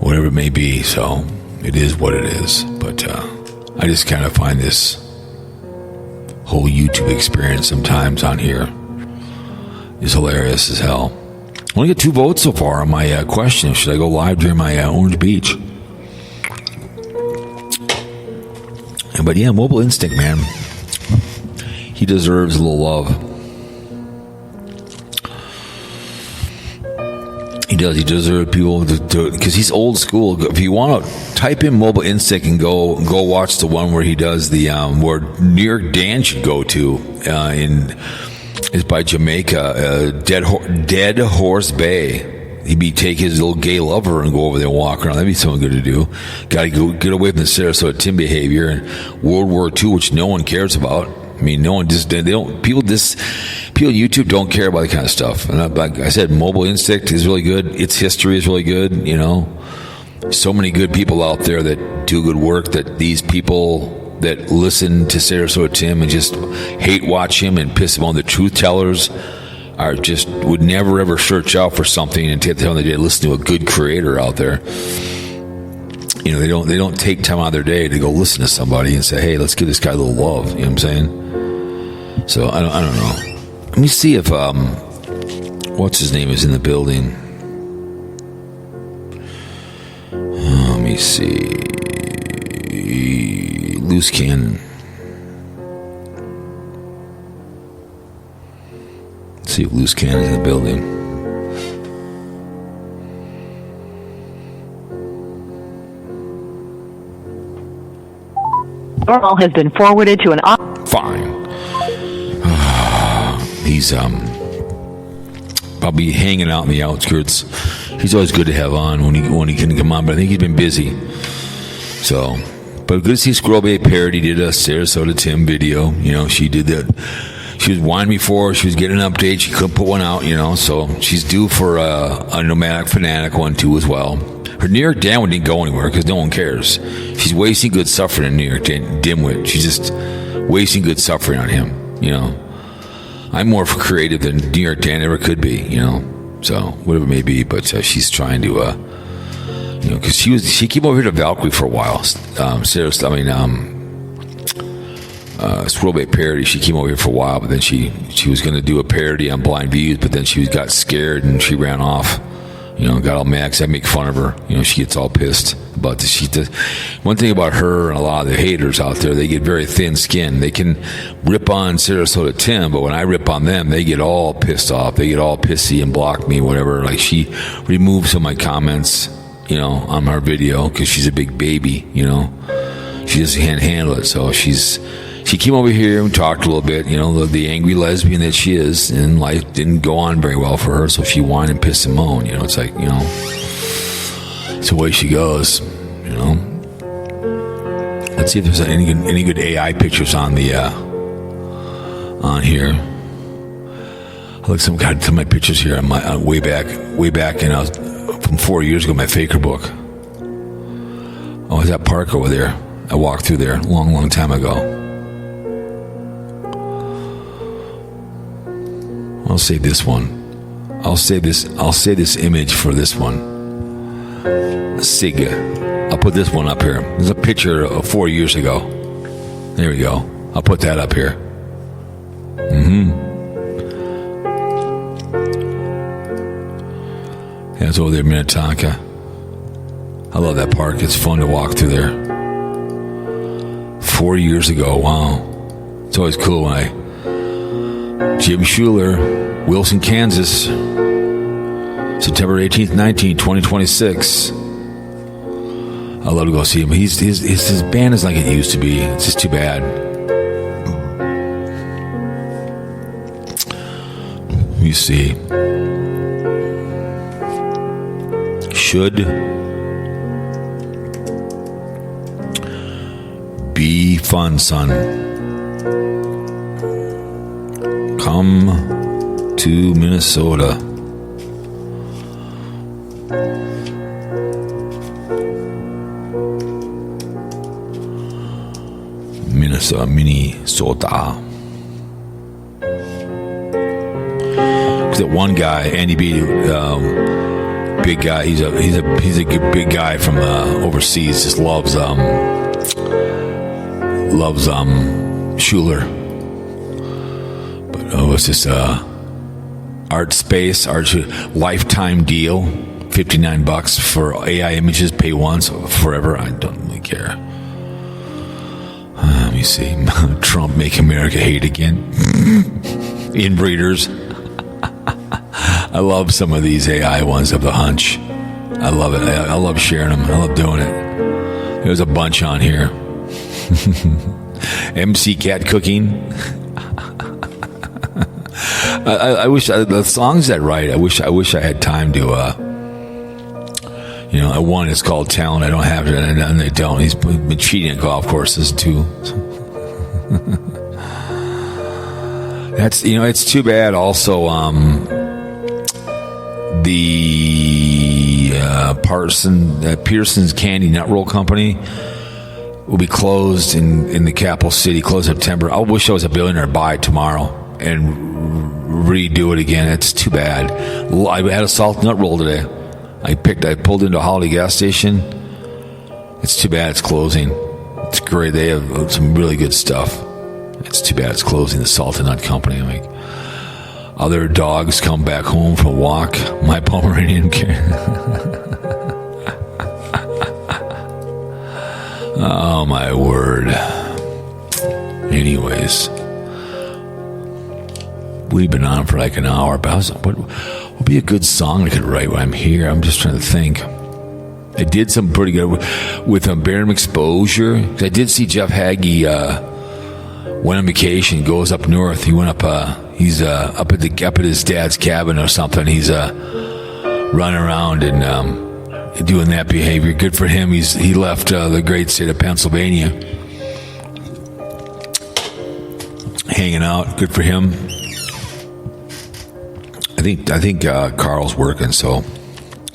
whatever it may be, so it is what it is. But I just kind of find this whole YouTube experience sometimes on here is hilarious as hell. I only get 2 votes so far on my question. Should I go live during my Orange Beach? But yeah, Mobile Instinct, man. He deserves a little love. He does. He deserves people to do it because he's old school. If you want to type in Mobile Instinct and go watch the one where he does the where New York Dan should go to is by Jamaica, Dead Horse Bay. He'd take his little gay lover and go over there and walk around. That'd be something good to do. Got to go get away from the Sarasota Tim behavior and World War II, which no one cares about. I mean, no one just people on YouTube don't care about that kind of stuff. And like I said, Mobile Instinct is really good. Its history is really good. You know, so many good people out there that do good work. That these people that listen to Sarasota Tim and just hate watch him and piss him on, the truth tellers are just would never ever search out for something and take the time of the day to listen to a good creator out there. you know, they don't take time out of their day to go listen to somebody and say, hey, let's give this guy a little love. You know what I'm saying? So I don't know. Let me see if what's his name is in the building. Let me see. Loose cannon. Let's see if Loose Cannon's in the building. Karl has been forwarded to an... Fine. He's probably hanging out in the outskirts. He's always good to have on when he can come on, but I think he's been busy. So, but good to see Squirrel Bay Parody did a Sarasota Tim video. You know, she did that. She was whining before. She was getting an update. She couldn't put one out, you know, so she's due for a Nomadic Fanatic one, too, as well. Her New York Dan one didn't go anywhere because no one cares. She's wasting good suffering in New York Dan, dimwit. She's just wasting good suffering on him, you know. I'm more for creative than New York Dan ever could be, you know. So, whatever it may be, but she's trying to, you know, because she came over here to Valkyrie for a while. Squirrel Bay Parody, she came over here for a while, but then she was going to do a parody on Blind Views, but then she got scared and she ran off. You know, got all mad because I make fun of her. You know, she gets all pissed about this. One thing about her and a lot of the haters out there, they get very thin skinned. They can rip on Sarasota Tim, but when I rip on them, they get all pissed off. They get all pissy and block me, whatever. Like, she removed some of my comments, you know, on our video because she's a big baby, you know. She just can't handle it. So she came over here and talked a little bit, you know, the angry lesbian that she is, and life didn't go on very well for her, so she whined and pissed and moaned, you know. It's like, you know, it's the way she goes, you know. Let's see if there's any good AI pictures on the on here. I look some of my pictures here on my way back, and I was from 4 years ago, my Faker book. Oh, is that park over there? I walked through there a long time ago. I'll save this one. I'll save this image for this one. Sig. I'll put this one up here. There's a picture of 4 years ago. There we go. I'll put that up here. Yeah, it's over there, Minnetonka. I love that park. It's fun to walk through there. 4 years ago. Wow. It's always cool when Jim Schuler, Wilson, Kansas, September 18th, 2026. I'd love to go see him. His band is like it used to be. It's just too bad. Let me see. Should be fun, son. Come to Minnesota. Minnesota. Because that one guy, Andy B, big guy. He's a good big guy from overseas. Just loves Schuler. But it's just art space, lifetime deal, $59 for AI images. Pay once, forever. I don't really care. Let me see. Trump make America hate again. Inbreeders. I love some of these AI ones of the hunch. I love it. I love sharing them. I love doing it. There's a bunch on here. MC Cat Cooking. I wish the songs that write. I wish I had time to. One is called Talent. I don't have it, and they don't. He's been cheating at golf courses too. That's it's too bad. Also, the Peterson's Candy Nut Roll Company will be closed in the capital city. Closed September. I wish I was a billionaire. Buy it tomorrow and redo it again. It's too bad. I had a salt nut roll today. I pulled into a Holiday gas station. It's too bad it's closing. It's great. They have some really good stuff. It's too bad it's closing. The Salt and Nut Company. I'm like, other dogs come back home from a walk. My Pomeranian Oh, my word. Anyways, we've been on for like an hour. But what would be a good song I could write when I'm here? I'm just trying to think. I did some pretty good with Barium Exposure. I did see Jeff Hagee went on vacation, goes up north. He went up. He's up at his dad's cabin or something. He's running around and doing that behavior. Good for him. He left the great state of Pennsylvania, hanging out. Good for him. I think Karl's working, so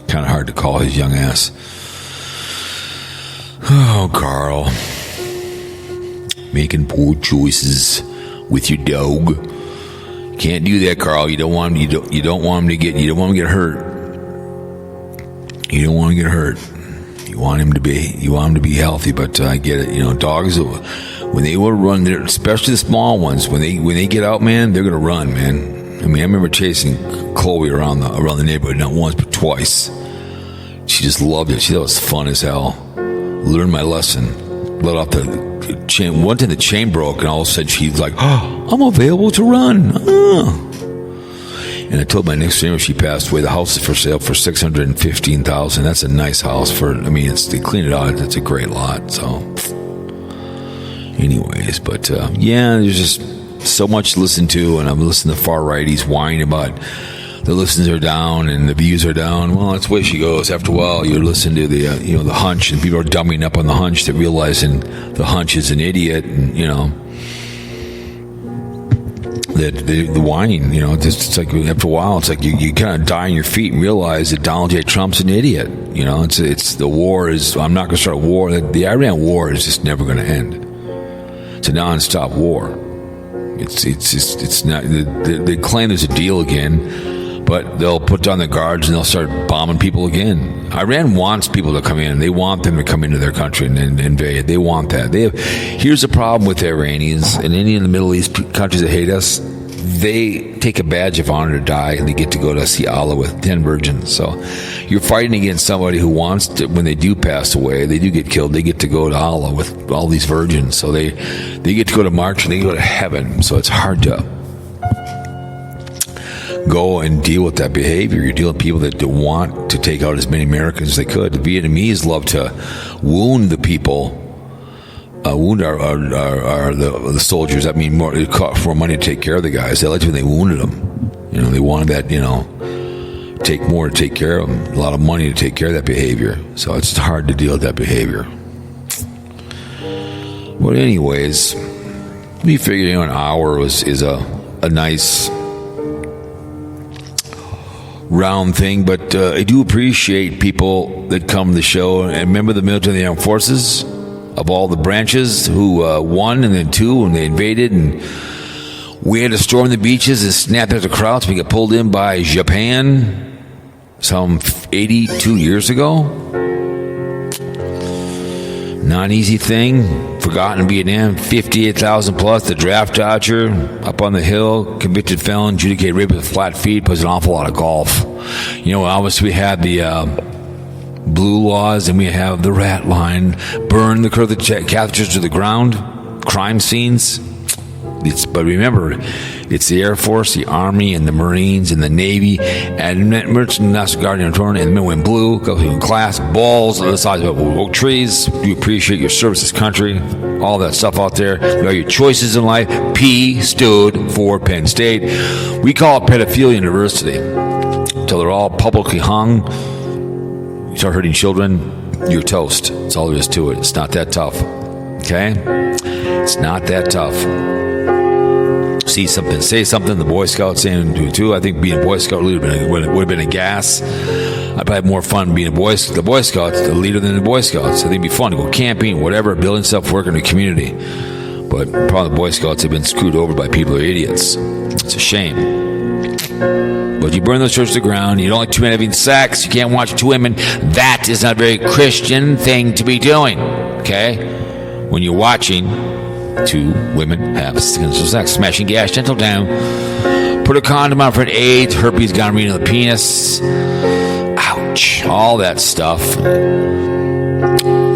kind of hard to call his young ass. Oh, Karl, making poor choices with your dog. Can't do that, Karl. You don't want him to get hurt. You don't want to get hurt. You want him to be healthy. But I get it. Dogs, when they will run, especially the small ones, when they get out, man, they're gonna run, man. I mean, I remember chasing Chloe around the neighborhood, not once but twice. She just loved it. She thought it was fun as hell. Learned my lesson. Let off the chain. One time the chain broke, and all of a sudden she's like, "Oh, I'm available to run." Oh. And I told my next neighbor, she passed away. The house is for sale for $615,000. That's a nice house they cleaned it out. It's a great lot. So, anyways, but there's just so much to listen to, and I'm listening to far righties whining about the listens are down and the views are down. Well, that's the way she goes. After a while, you're listening to the the hunch, and people are dumbing up on the hunch. They're realizing the hunch is an idiot, and that the whining. It's like after a while, it's like you kind of die on your feet and realize that Donald J. Trump's an idiot. It's the war is. I'm not going to start a war. The Iran war is just never going to end. It's a nonstop war. It's not. They claim there's a deal again. But they'll put down the guards and they'll start bombing people again. Iran wants people to come in. They want them to come into their country and invade. They want that. Here's the problem with the Iranians and any of the Middle East countries that hate us. They take a badge of honor to die, and they get to go to see Allah with 10 virgins. So you're fighting against somebody who wants to, when they do pass away, they do get killed, they get to go to Allah with all these virgins. So they get to go to March and they go to heaven. So it's hard to go and deal with that behavior. You're dealing with people that want to take out as many Americans as they could. The Vietnamese love to wound the people, wound the soldiers. I mean, it cost more money to take care of the guys. They liked it when they wounded them. They wanted that. Take more to take care of them. A lot of money to take care of that behavior. So it's hard to deal with that behavior. But anyways, we figured an hour is a nice round thing, but I do appreciate people that come to the show and member of the military and the armed forces of all the branches who won and then two and they invaded, and we had to storm the beaches and snap at the crowds. We got pulled in by Japan some 82 years ago. Not an easy thing. Forgotten in Vietnam, 58,000 plus. The draft dodger up on the hill, convicted felon, adjudicated rape with flat feet, plays an awful lot of golf. Obviously we had the blue laws, and we have the rat line, burn the Catholic Church to the ground, crime scenes. But remember, it's the Air Force, the Army, and the Marines, and the Navy, and Merchant National Guard and the men went blue, go in class, balls on the sides of oak trees. We appreciate your service to this country, all that stuff out there. You know your choices in life. P stood for Penn State. We call it Pedophilia University. Until they're all publicly hung, you start hurting children, you're toast. That's all there is to it. It's not that tough. Okay? It's not that tough. See something, say something. The Boy Scouts saying do it too. I think being a Boy Scout leader would have been a gas. I'd probably have more fun being the Boy Scouts, the leader than the Boy Scouts. I think it'd be fun to go camping, whatever, building stuff, working in the community. But probably the Boy Scouts have been screwed over by people who are idiots. It's a shame. But you burn those churches to the ground. You don't like two men having sex. You can't watch two women. That is not a very Christian thing to be doing. Okay? When you're watching two women have consensual sex, smashing gas, gentle down. Put a condom on for an AIDS, herpes, gonorrhea of the penis. Ouch. All that stuff.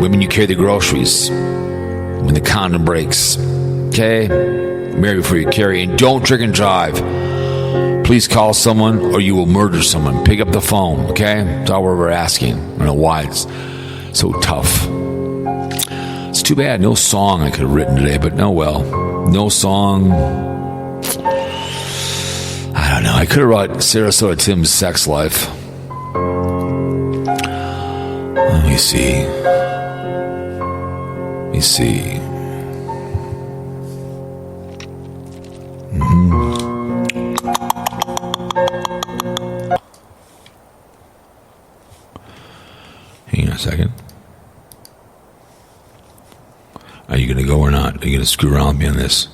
Women, you carry the groceries when the condom breaks. Okay? Marry before you carry. And don't drink and drive. Please call someone or you will murder someone. Pick up the phone. Okay? That's all we're asking. I don't know why it's so tough. It's too bad. No song I could have written today, but no, well. No song. I don't know. I could have wrote Sarasota Tim's sex life. Let me see. Hang on a second. Are you going to go or not? Are you going to screw around with me on this?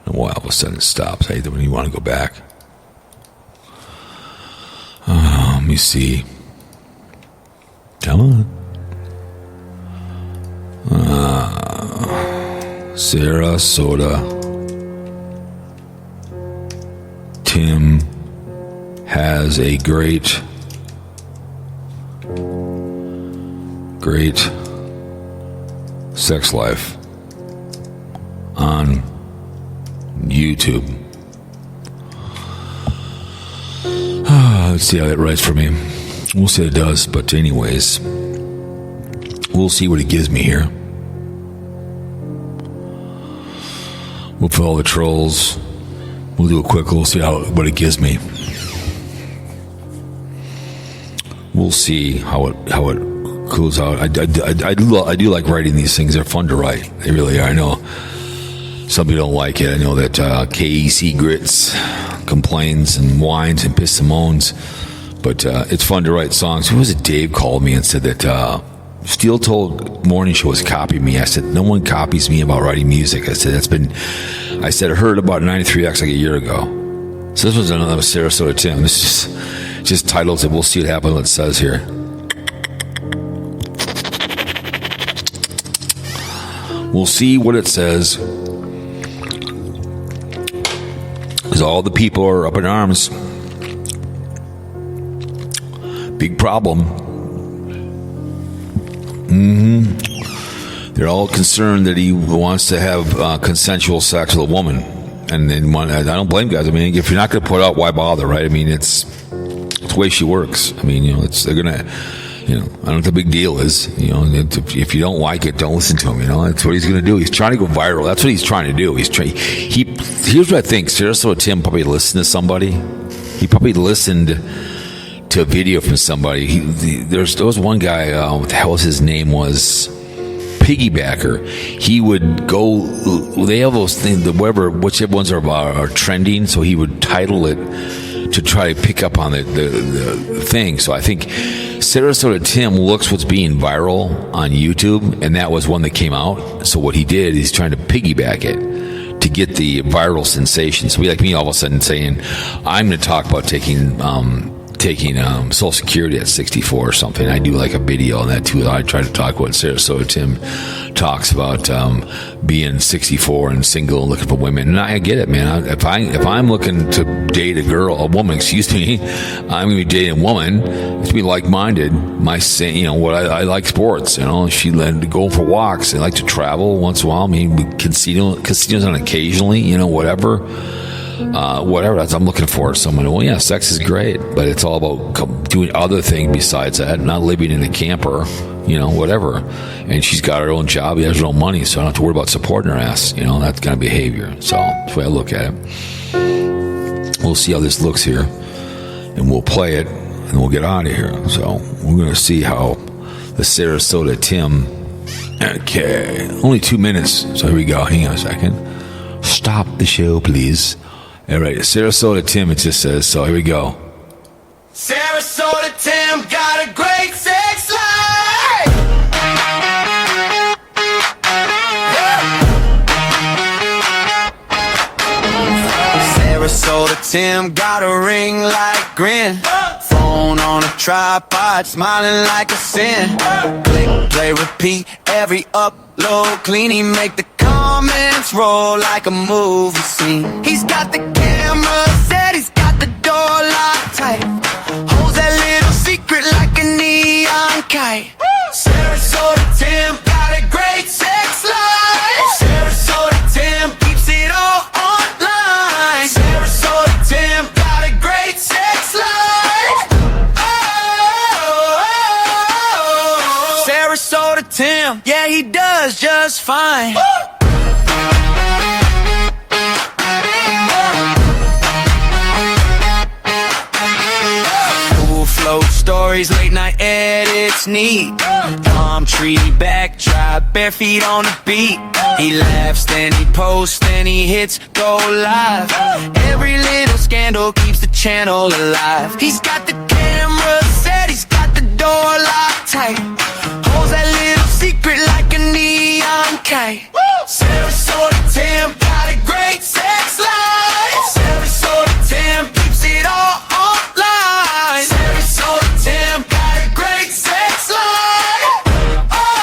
And why all of a sudden it stops? Hey, when you want to go back. Let me see. Come on. Sarasota. Tim has a great sex life on YouTube. Let's see how that writes for me. We'll see what it does, but anyways, we'll see what it gives me here. We'll put all the trolls. We'll do a quick. We'll see what it gives me. We'll see how it cools out. I do like writing these things. They're fun to write. They really are. I know some people don't like it. I know that KCGrits complains and whines and pisses and moans, but it's fun to write songs. Who was it? Dave called me and said that Steel Told Morning Show was copying me. I said, no one copies me about writing music. I said, I heard about 93X like a year ago. So this was another Sarasota Tim. This is just titles, and we'll see what happens, what it says here. We'll see what it says. Because all the people are up in arms. Big problem. They're all concerned that he wants to have consensual sex with a woman. And then I don't blame guys. I mean, if you're not going to put out, why bother, right? I mean, it's the way she works. I mean, they're going to, I don't know what the big deal is. If you don't like it, don't listen to him. That's what he's going to do. He's trying to go viral. That's what he's trying to do. Here's what I think. Sarasota Tim probably listened to somebody. He probably listened to a video from somebody. There was one guy, what the hell his name was, Piggybacker. He would go, they have those things, whichever ones are trending, so he would title it to try to pick up on the thing. So I think Sarasota Tim looks what's being viral on YouTube, and that was one that came out. So what he did, he's trying to piggyback it to get the viral sensation. So be like me all of a sudden saying, I'm going to talk about taking Social Security at 64 or something. I do like a video on that too. I try to talk what Sarasota Tim talks about, being 64 and single and looking for women. And I get it, man. If I'm looking to date a woman, I'm going to be dating a woman. It's to be like-minded. I like sports. She led to go for walks. I like to travel once in a while. I mean, casinos on occasionally. Whatever. That's I'm looking for someone. Well, yeah, sex is great, but it's all about doing other things besides that. Not living in a camper, whatever. And she's got her own job, she has her own money, so I don't have to worry about supporting her ass. That kind of behavior. So that's the way I look at it. We'll see how this looks here, and we'll play it, and we'll get out of here. So we're going to see how the Sarasota Tim. Okay, only 2 minutes. So here we go. Hang on a second. Stop the show, please. All right, Sarasota Tim, it just says, so here we go. Sarasota Tim got a great sex life. Tim got a ring like grin. Phone on a tripod, smiling like a sin. Click, play, repeat, every upload clean. He make the comments roll like a movie scene. He's got the camera set, he's got the door locked tight. Holds that little secret like a neon kite. Sarasota Tim got a great sex life. Sarasota Tim keeps it all online. Sarasota Tim got a great sex life. Oh, Sarasota Tim, yeah, he does just fine. Float stories, late night edits, neat. Palm tree backdrop, bare feet on the beat. He laughs, then he posts, then he hits go live. Every little scandal keeps the channel alive. He's got the camera set, he's got the door locked tight. Holds that little secret like a neon kite. Sarasota Tim got a great sex life. Sarasota Tim keeps it all online. Sarasota Tim got a great sex life. Oh,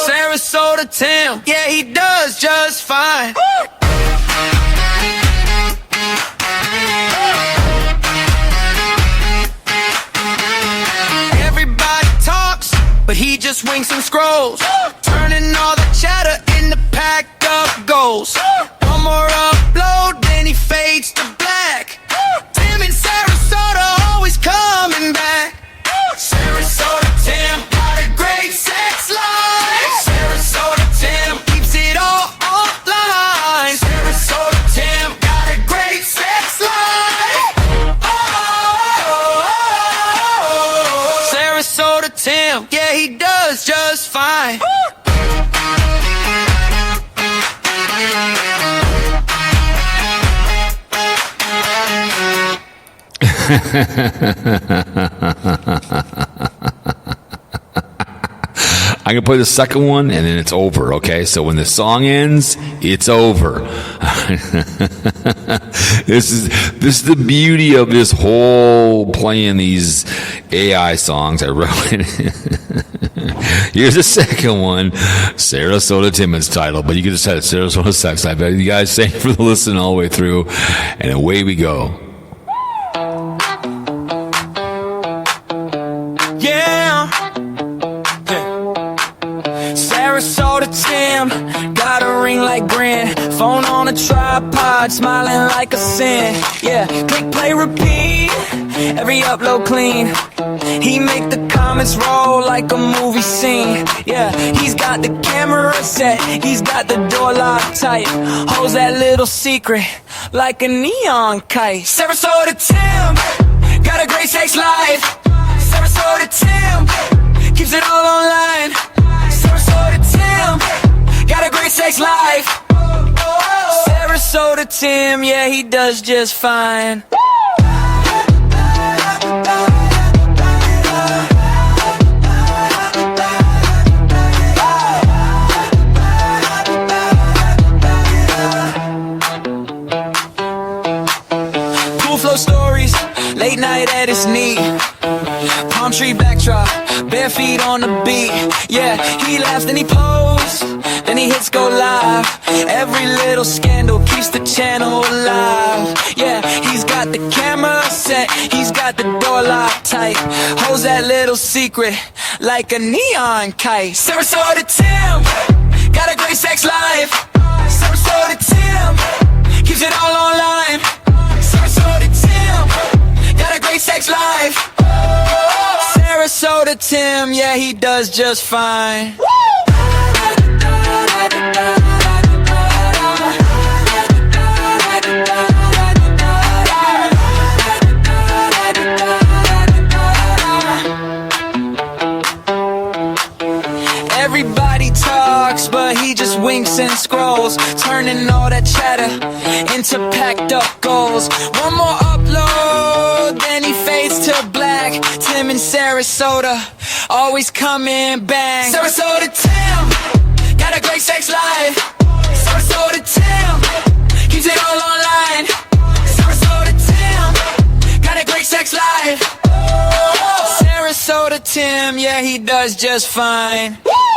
Sarasota Tim, yeah, he does just fine. Everybody talks, but he just winks and scrolls, turning all the chatter into packed up goals. One more upload, then he fades to black. Tim in Sarasota always coming back. Sarasota Tim got a great sex life. Sarasota Tim keeps it all online. Sarasota Tim got a great sex life. Oh, Sarasota Tim, yeah, he does just fine. I'm gonna play the second one and then it's over, okay? So when the song ends, it's over. This is the beauty of this whole playing these AI songs I wrote. Here's the second one, Sarasota Timmons title, but you can just have Sarasota Sex. I bet you guys stay for the listen all the way through, and away we go. Sarasota Tim got a ring like grin. Phone on a tripod, smiling like a sin. Yeah, click, play, repeat, every upload clean. He make the comments roll like a movie scene. Yeah, he's got the camera set, he's got the door locked tight. Holds that little secret like a neon kite. Sarasota Tim got a great sex life. Sarasota Tim keeps it all online. Sarasota Tim got a great sex life. Sarasota Tim, yeah, he does just fine. Cool flow stories, late night edits neat. Palm tree backdrop, bare feet on the beat. Yeah, he laughs, then he posts, then he hits go live. Every little scandal keeps the channel alive. Yeah, he's got the camera set, he's got the door locked tight. Holds that little secret like a neon kite. Sarasota Tim got a great sex life. Sarasota Tim keeps it all online. Sarasota Tim got a great sex life. Sarasota Tim, yeah, he does just fine. Everybody talks, but he just winks and scrolls, turning all that chatter into packed up goals. One more upload, then he fades to black. Tim in Sarasota, always coming back. Sarasota Tim got a great sex life. Sarasota Tim keeps it all Tim, yeah, he does just fine. Woo!